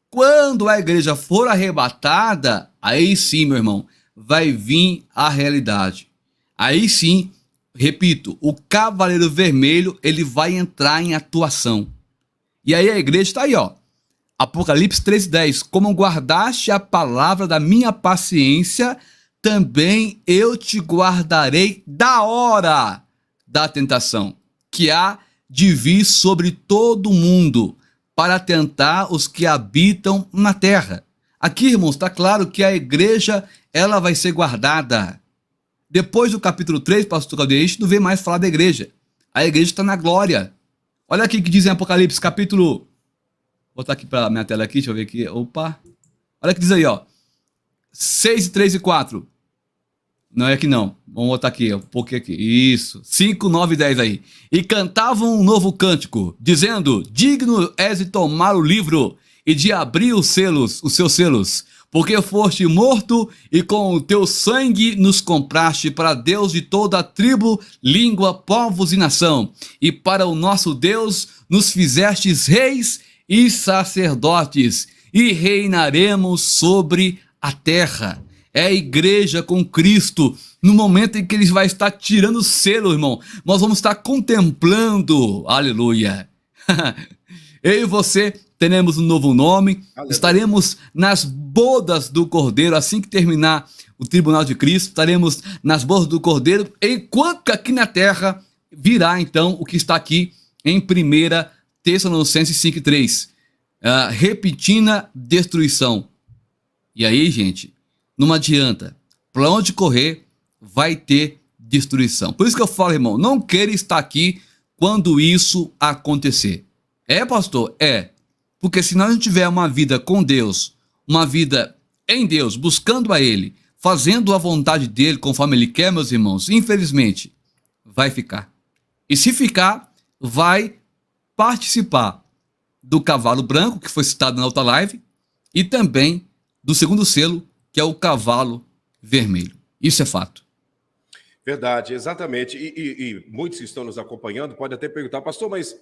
Quando a igreja for arrebatada, aí sim, meu irmão, vai vir a realidade. Aí sim, repito, o Cavaleiro Vermelho, ele vai entrar em atuação. E aí a igreja está aí, ó. Apocalipse 3:10. Como guardaste a palavra da minha paciência, também eu te guardarei da hora da tentação, que há de vir sobre todo o mundo, para tentar os que habitam na terra. Aqui, irmãos, está claro que a igreja, ela vai ser guardada. Depois do capítulo 3, pastor Claudio, a gente não vê mais falar da igreja. A igreja está na glória. Olha aqui o que diz em Apocalipse, capítulo... Vou botar aqui para minha tela aqui, deixa eu ver aqui. Opa! Olha o que diz aí, ó. 6, 3 e 4. Não é aqui não. Vamos botar aqui, um pouquinho aqui. Isso. 5, 9 e 10 aí. E cantavam um novo cântico, dizendo: digno és de tomar o livro e de abrir os seus selos, porque foste morto e com o teu sangue nos compraste para Deus de toda a tribo, língua, povos e nação. E para o nosso Deus nos fizestes reis e sacerdotes, e reinaremos sobre a terra. É a igreja com Cristo. No momento em que ele vai estar tirando o selo, irmão, nós vamos estar contemplando. Aleluia. Eu e você teremos um novo nome. Aleluia. Estaremos nas bodas do Cordeiro. Assim que terminar o tribunal de Cristo, estaremos nas bodas do Cordeiro. Enquanto aqui na terra virá então o que está aqui em 1 Tessalonicenses 5:3. Repentina destruição. E aí, gente, não adianta. Para onde correr, vai ter destruição. Por isso que eu falo, irmão, não queira estar aqui quando isso acontecer. É, pastor? É. Porque se nós não tiver uma vida com Deus, uma vida em Deus, buscando a Ele, fazendo a vontade dEle conforme Ele quer, meus irmãos, infelizmente, vai ficar. E se ficar, vai participar do cavalo branco, que foi citado na outra live, e também do segundo selo, que é o cavalo vermelho. Isso é fato. Verdade, exatamente. E muitos que estão nos acompanhando podem até perguntar, pastor, mas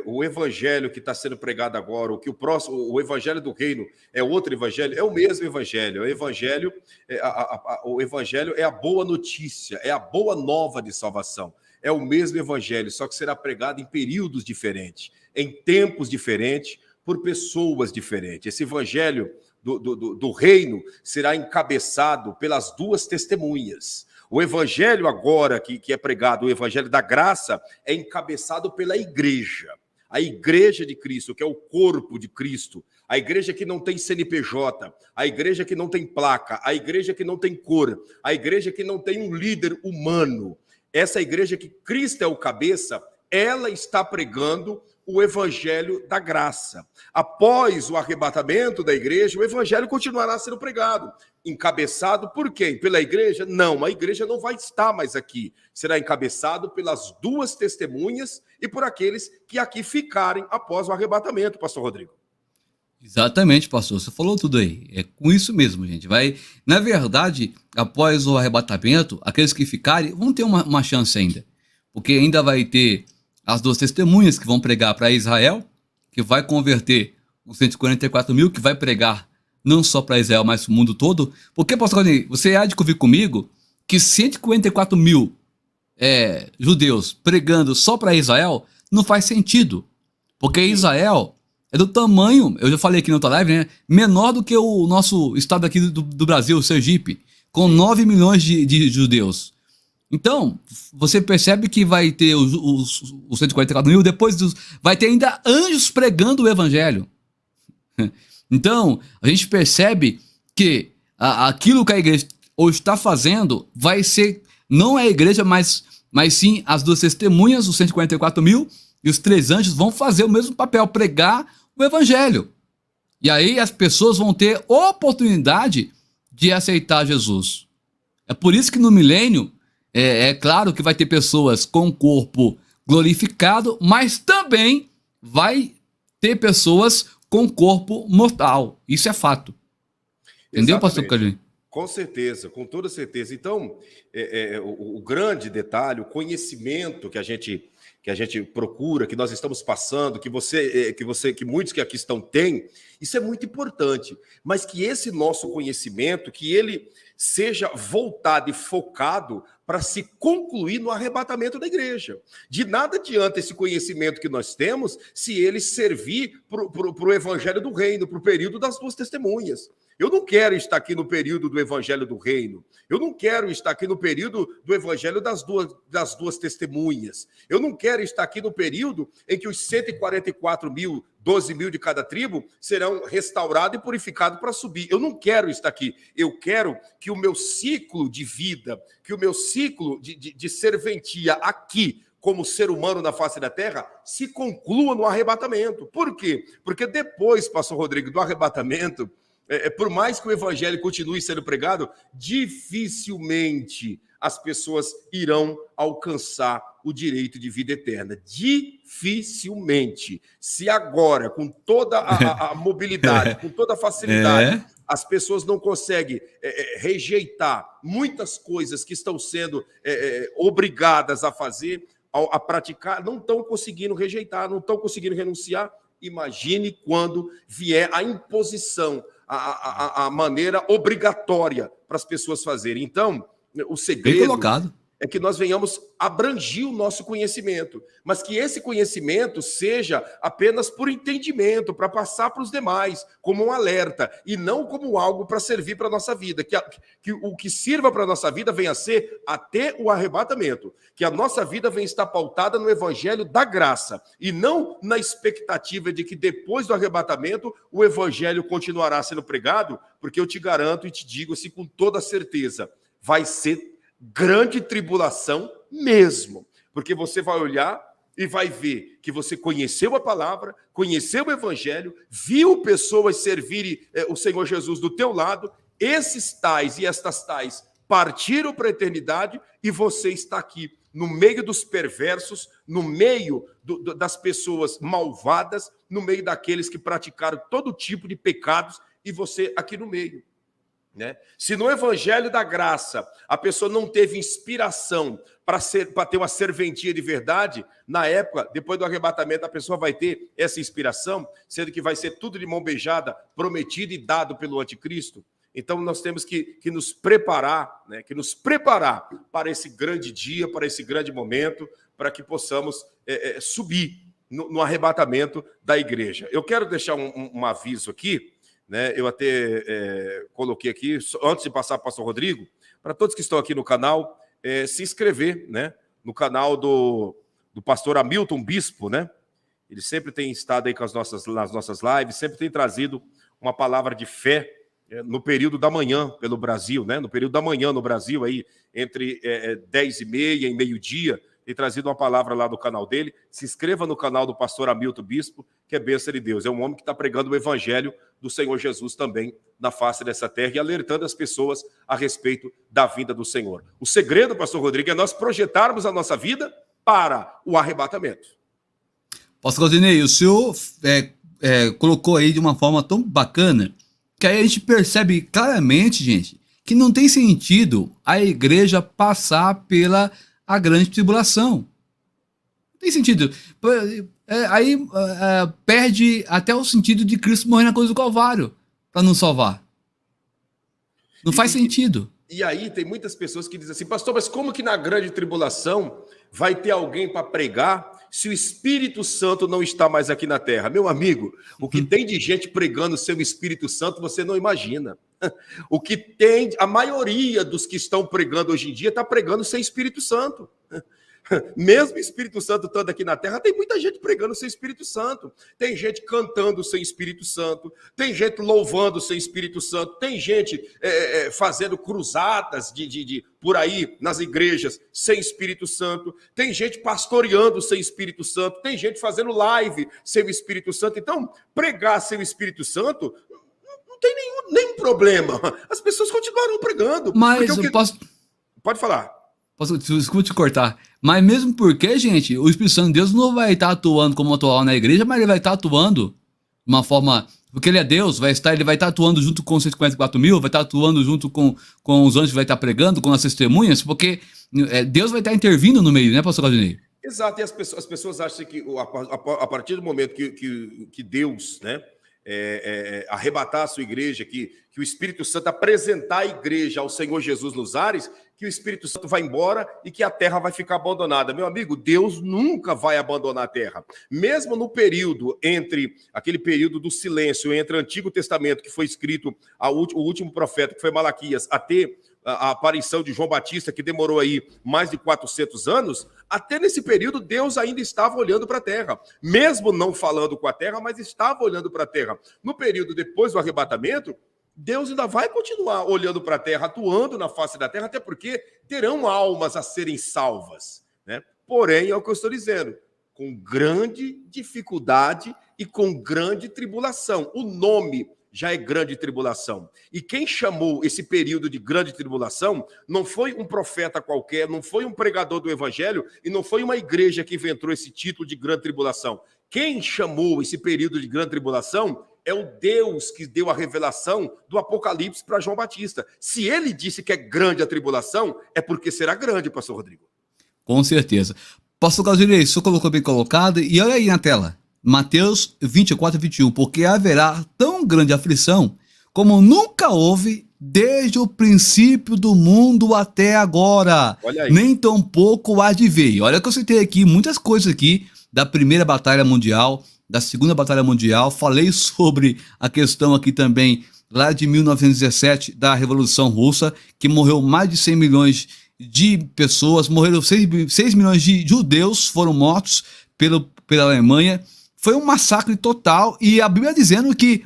o evangelho que está sendo pregado agora, o evangelho do reino é outro evangelho? É o mesmo evangelho. O evangelho é a boa notícia, é a boa nova de salvação. É o mesmo evangelho, só que será pregado em períodos diferentes, em tempos diferentes, por pessoas diferentes. Esse evangelho do reino será encabeçado pelas duas testemunhas. O evangelho agora que é pregado, o evangelho da graça, é encabeçado pela igreja. A igreja de Cristo, que é o corpo de Cristo. A igreja que não tem CNPJ, a igreja que não tem placa, a igreja que não tem cor, a igreja que não tem um líder humano. Essa igreja que Cristo é o cabeça, ela está pregando o evangelho da graça. Após o arrebatamento da igreja, o evangelho continuará sendo pregado. Encabeçado por quem? Pela igreja? Não, a igreja não vai estar mais aqui. Será encabeçado pelas duas testemunhas e por aqueles que aqui ficarem após o arrebatamento, pastor Rodrigo. Exatamente, pastor. Você falou tudo aí. É com isso mesmo, gente. Na verdade, após o arrebatamento, aqueles que ficarem vão ter uma chance ainda. Porque ainda vai ter as duas testemunhas que vão pregar para Israel, que vai converter os 144 mil, que vai pregar não só para Israel, mas para o mundo todo. Porque, pastor Rodrigo, você há de convir comigo que 144 mil judeus pregando só para Israel não faz sentido. Porque Israel é do tamanho, eu já falei aqui na outra live, né? Menor do que o nosso estado aqui do Brasil, o Sergipe, com 9 milhões de judeus. Então, você percebe que vai ter os 144 mil, depois vai ter ainda anjos pregando o evangelho. Então, a gente percebe que aquilo que a igreja ou está fazendo, vai ser, não é a igreja, mas sim as duas testemunhas, os 144 mil e os 3 anjos vão fazer o mesmo papel, pregar o evangelho. E aí as pessoas vão ter oportunidade de aceitar Jesus. É por isso que no milênio, é claro que vai ter pessoas com o corpo glorificado, mas também vai ter pessoas com corpo mortal. Isso é fato. Entendeu, pastor Calil? Com certeza, com toda certeza. Então, o grande detalhe, o conhecimento que a gente procura, que nós estamos passando, que muitos que aqui estão têm, isso é muito importante. Mas que esse nosso conhecimento, que ele seja voltado e focado para se concluir no arrebatamento da igreja. De nada adianta esse conhecimento que nós temos se ele servir para o evangelho do reino, para o período das duas testemunhas. Eu não quero estar aqui no período do evangelho do reino. Eu não quero estar aqui no período do evangelho das duas testemunhas. Eu não quero estar aqui no período em que os 144 mil, 12 mil de cada tribo serão restaurados e purificados para subir. Eu não quero estar aqui. Eu quero que o meu ciclo de vida, que o meu ciclo de serventia aqui, como ser humano na face da terra, se conclua no arrebatamento. Por quê? Porque depois, pastor Rodrigo, do arrebatamento, por mais que o evangelho continue sendo pregado, dificilmente as pessoas irão alcançar o direito de vida eterna. Dificilmente. Se agora, com toda a mobilidade, com toda a facilidade, as pessoas não conseguem rejeitar muitas coisas que estão sendo obrigadas a fazer, a praticar, não estão conseguindo rejeitar, não estão conseguindo renunciar. Imagine quando vier a imposição, a maneira obrigatória para as pessoas fazerem. Então, o segredo é que nós venhamos abrangir o nosso conhecimento, mas que esse conhecimento seja apenas por entendimento, para passar para os demais, como um alerta, e não como algo para servir para a nossa vida. Que o que sirva para a nossa vida venha a ser até o arrebatamento. Que a nossa vida venha estar pautada no evangelho da graça, e não na expectativa de que depois do arrebatamento o evangelho continuará sendo pregado, porque eu te garanto e te digo assim com toda certeza, vai ser grande tribulação mesmo, porque você vai olhar e vai ver que você conheceu a palavra, conheceu o evangelho, viu pessoas servirem o Senhor Jesus do teu lado, esses tais e estas tais partiram para a eternidade e você está aqui no meio dos perversos, no meio das pessoas malvadas, no meio daqueles que praticaram todo tipo de pecados e você aqui no meio. Né? Se no evangelho da graça a pessoa não teve inspiração para ter uma serventia de verdade, na época, depois do arrebatamento, a pessoa vai ter essa inspiração, sendo que vai ser tudo de mão beijada, prometido e dado pelo anticristo. Então nós temos que nos preparar, né? Que nos preparar para esse grande dia, para esse grande momento, para que possamos subir no arrebatamento da igreja. Eu quero deixar um aviso aqui, né, eu até coloquei aqui, antes de passar para o pastor Rodrigo, para todos que estão aqui no canal, se inscrever, né, no canal do pastor Hamilton Bispo, né? Ele sempre tem estado aí nas nossas lives, sempre tem trazido uma palavra de fé no período da manhã pelo Brasil, né? No período da manhã no Brasil, aí, entre 10h30 e meio-dia, tem trazido uma palavra lá no canal dele. Se inscreva no canal do pastor Hamilton Bispo, que é bênção de Deus. É um homem que está pregando o evangelho do Senhor Jesus também na face dessa terra e alertando as pessoas a respeito da vinda do Senhor. O segredo, pastor Rodrigo, é nós projetarmos a nossa vida para o arrebatamento. Pastor Claudinei, o senhor colocou aí de uma forma tão bacana que aí a gente percebe claramente, gente, que não tem sentido a igreja passar pela a grande tribulação. Não tem sentido. Aí perde até o sentido de Cristo morrer na cruz do Calvário para nos salvar. Não faz sentido. E aí tem muitas pessoas que dizem assim, pastor, mas como que na grande tribulação vai ter alguém para pregar se o Espírito Santo não está mais aqui na terra? Meu amigo, o que tem de gente pregando sem o Espírito Santo, você não imagina. O que tem, a maioria dos que estão pregando hoje em dia está pregando sem Espírito Santo. Mesmo o Espírito Santo estando aqui na Terra, tem muita gente pregando sem Espírito Santo. Tem gente cantando sem Espírito Santo. Tem gente louvando sem Espírito Santo. Tem gente fazendo cruzadas por aí nas igrejas sem Espírito Santo. Tem gente pastoreando sem Espírito Santo. Tem gente fazendo live sem o Espírito Santo. Então, pregar sem o Espírito Santo não tem nenhum problema. As pessoas continuarão pregando. Mas eu posso... Pode falar. Desculpa te cortar. Mas mesmo porque, gente, o Espírito Santo de Deus não vai estar atuando como atual na igreja, mas ele vai estar atuando de uma forma... Porque ele é Deus, ele vai estar atuando junto com os 144 mil, vai estar atuando junto com os anjos que vai estar pregando, com as testemunhas, porque Deus vai estar intervindo no meio, né, pastor Claudinei? Exato, e as pessoas acham que a partir do momento que Deus, né, arrebatar a sua igreja, que o Espírito Santo apresentar a igreja ao Senhor Jesus nos ares, que o Espírito Santo vai embora e que a terra vai ficar abandonada. Meu amigo, Deus nunca vai abandonar a terra. Mesmo no período aquele período do silêncio entre o Antigo Testamento, que foi escrito o último profeta, que foi Malaquias, até a aparição de João Batista, que demorou aí mais de 400 anos, até nesse período Deus ainda estava olhando para a terra. Mesmo não falando com a terra, mas estava olhando para a terra. No período depois do arrebatamento, Deus ainda vai continuar olhando para a terra, atuando na face da terra, até porque terão almas a serem salvas, né? Porém, é o que eu estou dizendo, com grande dificuldade e com grande tribulação. O nome já é grande tribulação. E quem chamou esse período de grande tribulação não foi um profeta qualquer, não foi um pregador do evangelho e não foi uma igreja que inventou esse título de grande tribulação. Quem chamou esse período de grande tribulação é o Deus que deu a revelação do Apocalipse para João Batista. Se ele disse que é grande a tribulação, é porque será grande, pastor Rodrigo. Com certeza. Pastor Claudinei, o senhor colocou bem colocado, e olha aí na tela, Mateus 24, 21, porque haverá tão grande aflição como nunca houve desde o princípio do mundo até agora, nem tampouco há de ver. Olha que eu citei aqui muitas coisas aqui da Primeira Batalha Mundial, da Segunda Batalha Mundial, falei sobre a questão aqui também, lá de 1917, da Revolução Russa, que morreu mais de 100 milhões de pessoas, morreram 6 milhões de judeus, foram mortos pela Alemanha. Foi um massacre total, e a Bíblia dizendo que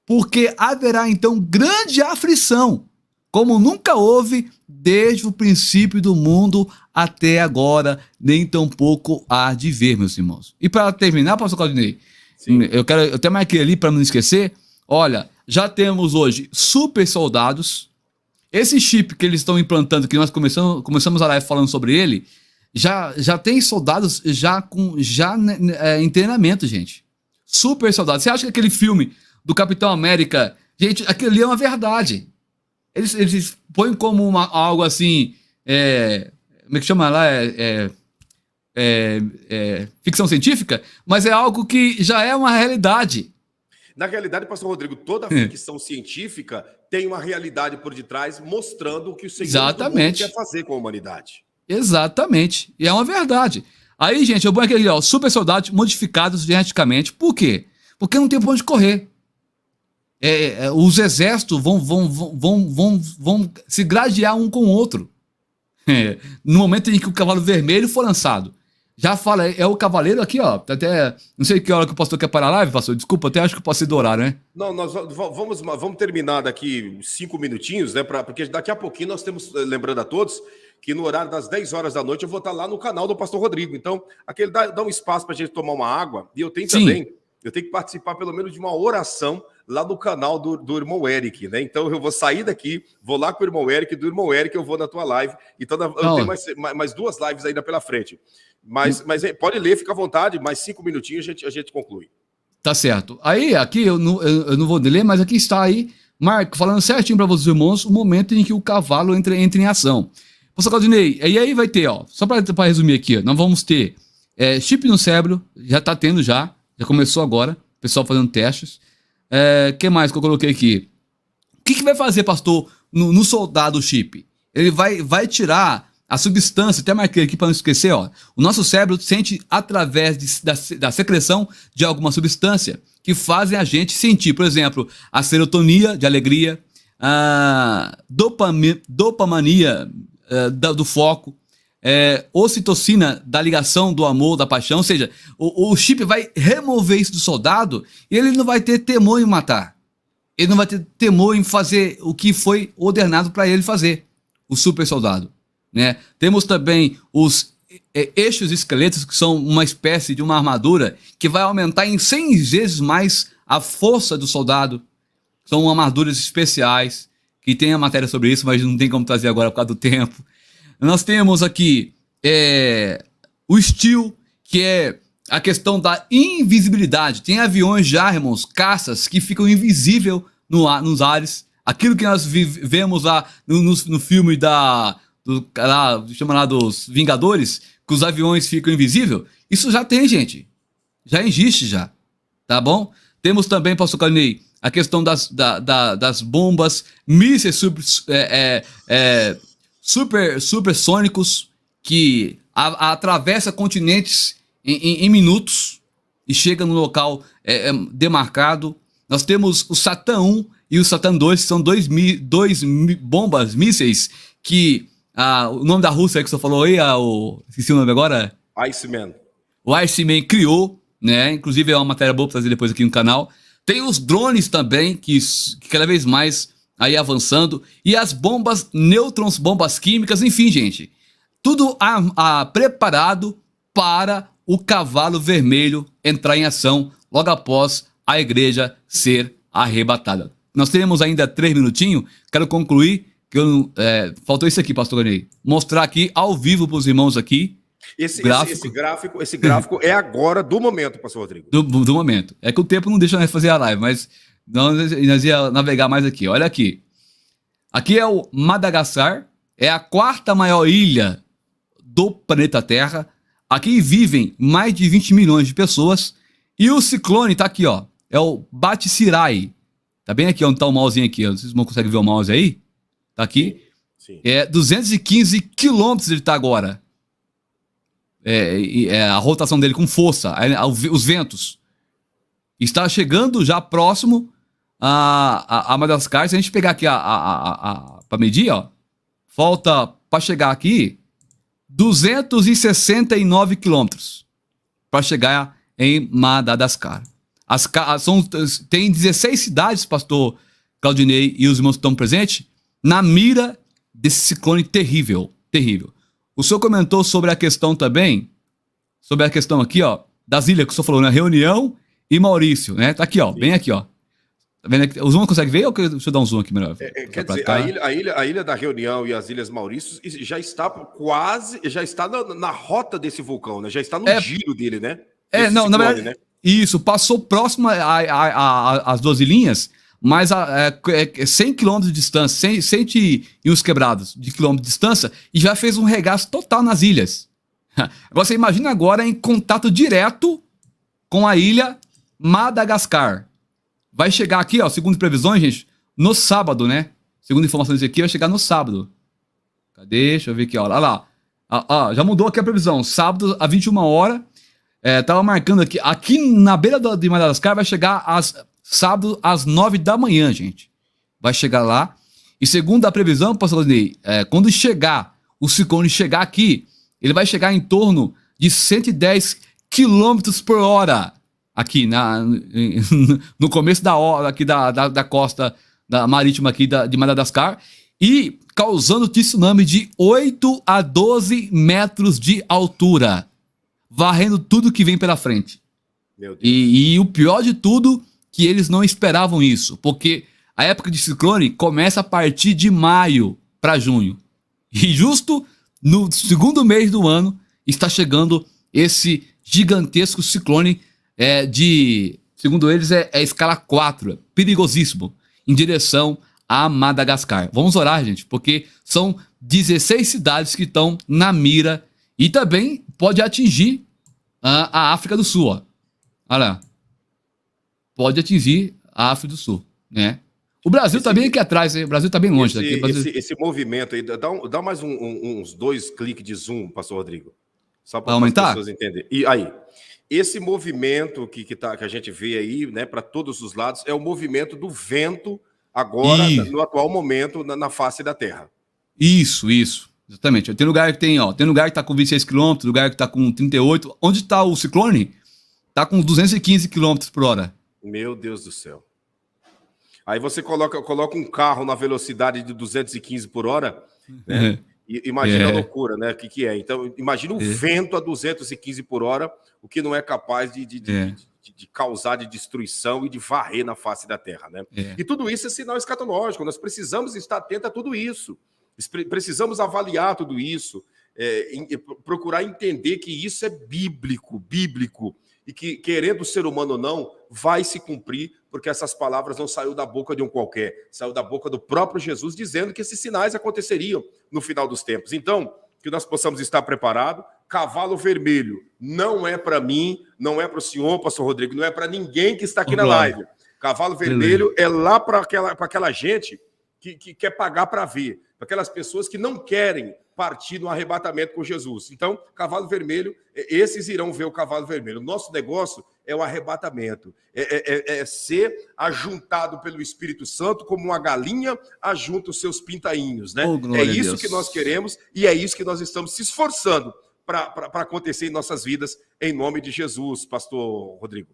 porque haverá então grande aflição, como nunca houve desde o princípio do mundo até agora, nem tampouco há de ver, meus irmãos. E para terminar, pastor Claudinei, eu até marquei ali para não esquecer, olha, já temos hoje super soldados, esse chip que eles estão implantando, que nós começamos a live falando sobre ele, já tem soldados em treinamento, gente. Super soldados. Você acha que aquele filme do Capitão América, gente, aquilo ali é uma verdade. Eles põem como algo assim, como é que chama lá? Ficção científica, mas é algo que já é uma realidade. Na realidade, pastor Rodrigo, toda ficção científica tem uma realidade por detrás, mostrando o que o Senhor do mundo quer fazer com a humanidade. Exatamente, e é uma verdade. Aí, gente, eu vou aqui, ó, super soldados modificados geneticamente. Por quê? Porque não tem pra onde correr. Os exércitos vão se gradear um com o outro. No momento em que o cavalo vermelho for lançado. Já fala, é o cavaleiro aqui, ó. Até, não sei que hora que o pastor quer parar a live, pastor. Desculpa, até acho que passei do horário, né? Não, nós vamos terminar daqui 5 minutinhos, né? Porque daqui a pouquinho nós temos, lembrando a todos, que no horário das 10 horas da noite eu vou estar lá no canal do pastor Rodrigo. Então, aquele dá um espaço para a gente tomar uma água. E eu tenho também, eu tenho que participar pelo menos de uma oração lá no canal do irmão Eric, né? Então eu vou sair daqui, vou lá com o irmão Eric, do irmão Eric eu vou na tua live. Então eu tenho mais 2 lives ainda pela frente. Mas pode ler, fica à vontade, mais 5 minutinhos a gente conclui. Tá certo. Aí, aqui eu não vou ler, mas aqui está aí, Marco, falando certinho para vocês, irmãos, o momento em que o cavalo entra em ação. Pastor Claudinei, e aí vai ter, ó, só para resumir aqui, ó, nós vamos ter chip no cérebro, já tá tendo já começou agora, o pessoal fazendo testes. Que mais que eu coloquei aqui? O que vai fazer, pastor, no soldado chip? Ele vai tirar a substância, até marquei aqui para não esquecer, ó. O nosso cérebro sente através da secreção de alguma substância que fazem a gente sentir, por exemplo, a serotonina de alegria, a dopamina do foco, ocitocina da ligação, do amor, da paixão. Ou seja, o chip vai remover isso do soldado e ele não vai ter temor em matar. Ele não vai ter temor em fazer o que foi ordenado para ele fazer, o super soldado, né? Temos também os eixos esqueletos, que são uma espécie de uma armadura que vai aumentar em 100 vezes mais a força do soldado. São armaduras especiais, que tem a matéria sobre isso, mas não tem como trazer agora por causa do tempo. Nós temos aqui o Steel, que é a questão da invisibilidade. Tem aviões já, irmãos, caças, que ficam invisíveis nos ares. Aquilo que nós vemos lá no filme chama lá dos Vingadores, que os aviões ficam invisíveis. Isso já tem, gente. Já existe, já. Tá bom? Temos também, pastor Carney, a questão das bombas, mísseis supersônicos que atravessa continentes em minutos e chega no local demarcado. Nós temos o Satan 1 e o Satan 2, que são dois bombas, mísseis, que o nome da Rússia que você falou aí, esqueci o nome agora? Iceman. O Iceman criou, né? Inclusive é uma matéria boa para trazer depois aqui no canal. Tem os drones também, que cada vez mais aí avançando. E as bombas nêutrons, bombas químicas, enfim, gente. Tudo preparado para o cavalo vermelho entrar em ação logo após a igreja ser arrebatada. Nós temos ainda 3 minutinhos. Quero concluir, que faltou isso aqui, pastor Ganei. Mostrar aqui ao vivo para os irmãos aqui. Esse gráfico é agora do momento, pastor Rodrigo. Do momento. É que o tempo não deixa nós fazer a live, mas nós ia navegar mais aqui. Olha aqui. Aqui é o Madagascar. É a 4ª maior ilha do planeta Terra. Aqui vivem mais de 20 milhões de pessoas. E o ciclone tá aqui, ó. É o Batsirai. Tá bem aqui onde tá o mousezinho aqui. Vocês não conseguem ver o mouse aí? Tá aqui. Sim. 215 quilômetros ele tá agora. A rotação dele com força, os ventos. Está chegando já próximo a Madagascar. Se a gente pegar aqui para medir, ó, falta para chegar aqui 269 quilômetros para chegar em Madagascar. Tem 16 cidades, pastor Claudinei e os irmãos que estão presentes, na mira desse ciclone terrível, terrível. O senhor comentou sobre a questão também, sobre a questão aqui, ó, das ilhas que o senhor falou, né? Reunião e Maurício, né? Tá aqui, ó, bem aqui, ó. Tá vendo aqui? O zoom consegue ver ou deixa eu dar um zoom aqui melhor? Quer dizer, a ilha da Reunião e as Ilhas Maurício já está na rota desse vulcão, né? Já está no giro dele, né? Não, na verdade, né? Isso, passou próximo às 12 linhas, mas 100 km de distância, 100 e uns quebrados de quilômetro de distância, e já fez um regaço total nas ilhas. Agora você imagina agora em contato direto com a ilha Madagascar. Vai chegar aqui, ó, segundo previsões, gente, no sábado, né? Segundo informações aqui, vai chegar no sábado. Cadê? Deixa eu ver aqui, ó. Olha lá. Já mudou aqui a previsão. Sábado, às 21 horas. Tava marcando aqui. Aqui na beira de Madagascar vai chegar sábado às 9 da manhã, gente. Vai chegar lá. E segundo a previsão, pastor Ney, quando o ciclone chegar aqui, ele vai chegar em torno de 110 km por hora. Aqui, no começo da hora, aqui da costa marítima aqui de Madagascar. E causando tsunami de 8 a 12 metros de altura. Varrendo tudo que vem pela frente. Meu Deus. E o pior de tudo, que eles não esperavam isso. Porque a época de ciclone começa a partir de maio para junho. E justo no segundo mês do ano está chegando esse gigantesco ciclone segundo eles, escala 4. Perigosíssimo. Em direção a Madagascar. Vamos orar, gente, porque são 16 cidades que estão na mira. E também pode atingir a África do Sul, ó. Olha lá. Pode atingir a África do Sul, né? O Brasil está bem aqui atrás, hein? O Brasil está bem longe daqui. Esse movimento aí, dá mais uns 2 cliques de zoom, pastor Rodrigo. Só para as pessoas entenderem. E aí, esse movimento que a gente vê aí, né, para todos os lados, é o movimento do vento agora, no atual momento, na face da Terra. Isso. Exatamente. Tem lugar que tem lugar que tá com 26 km, lugar que tá com 38. Onde tá o ciclone? Tá com 215 km por hora. Meu Deus do céu. Aí você coloca um carro na velocidade de 215 por hora, né? E imagina a loucura, né? O que é? Então, imagina o vento a 215 por hora, o que não é capaz de causar de destruição e de varrer na face da terra, né? E tudo isso é sinal escatológico. Nós precisamos estar atentos a tudo isso. Precisamos avaliar tudo isso, procurar entender que isso é bíblico, e que, querendo o ser humano ou não, vai se cumprir, porque essas palavras não saiu da boca de um qualquer, saiu da boca do próprio Jesus, dizendo que esses sinais aconteceriam no final dos tempos. Então, que nós possamos estar preparados. Cavalo vermelho não é para mim, não é para o senhor, pastor Rodrigo, não é para ninguém que está aqui na live. Cavalo vermelho é lá para aquela gente que quer pagar para ver, para aquelas pessoas que não querem partir no arrebatamento com Jesus. Então, cavalo vermelho, esses irão ver o cavalo vermelho. O nosso negócio é o arrebatamento, é ser ajuntado pelo Espírito Santo como uma galinha ajunta os seus pintainhos, né? É isso que nós queremos e é isso que nós estamos se esforçando para acontecer em nossas vidas, em nome de Jesus, pastor Rodrigo.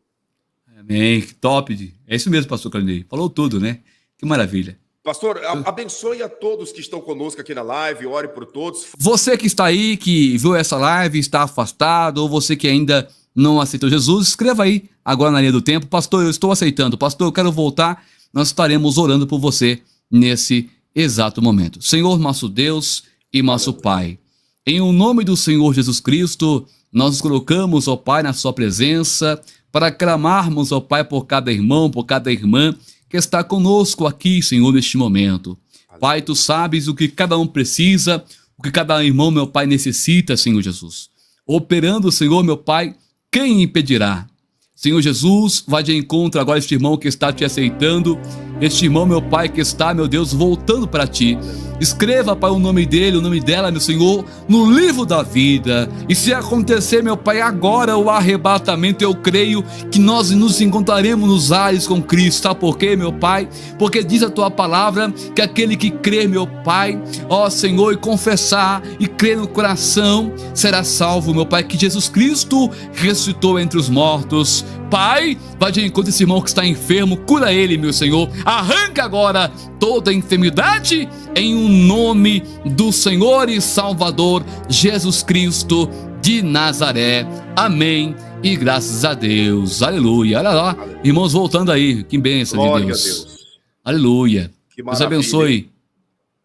Amém, que top. É isso mesmo, pastor Claudinei. Falou tudo, né? Que maravilha. Pastor, abençoe a todos que estão conosco aqui na live, ore por todos. Você que está aí, que viu essa live, está afastado, ou você que ainda não aceitou Jesus, escreva aí agora na linha do tempo: pastor, eu estou aceitando, pastor, eu quero voltar. Nós estaremos orando por você nesse exato momento. Senhor, nosso Deus e nosso Pai, em o nome do Senhor Jesus Cristo, nós nos colocamos, ó Pai, na sua presença, para clamarmos, ó Pai, por cada irmão, por cada irmã que está conosco aqui, Senhor, neste momento. Pai, Tu sabes o que cada um precisa, o que cada irmão, meu Pai, necessita, Senhor Jesus. Operando, Senhor, meu Pai, quem impedirá? Senhor Jesus, vai de encontro agora este irmão que está Te aceitando, este irmão, meu Pai, que está, meu Deus, voltando para Ti. Escreva, Pai, o nome dele, o nome dela, meu Senhor, no livro da vida. E se acontecer, meu Pai, agora o arrebatamento, eu creio que nós nos encontraremos nos ares com Cristo. Sabe por quê, meu Pai? Porque diz a Tua palavra que aquele que crê, meu Pai, ó Senhor, e confessar e crer no coração, será salvo, meu Pai, que Jesus Cristo ressuscitou entre os mortos. Pai, vai de encontro esse irmão que está enfermo, cura ele, meu Senhor. Arranca agora toda a enfermidade em um nome do Senhor e Salvador Jesus Cristo de Nazaré. Amém. E graças a Deus. Aleluia. Olha lá, irmãos voltando aí. Que bênção de Deus. Glória a Deus. Aleluia. Deus abençoe.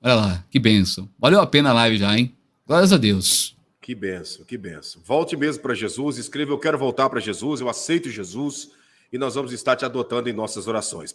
Olha lá, que bênção. Valeu a pena a live já, hein? Glórias a Deus. Que bênção, que bênção. Volte mesmo para Jesus, escreva: eu quero voltar para Jesus, eu aceito Jesus, e nós vamos estar te adotando em nossas orações.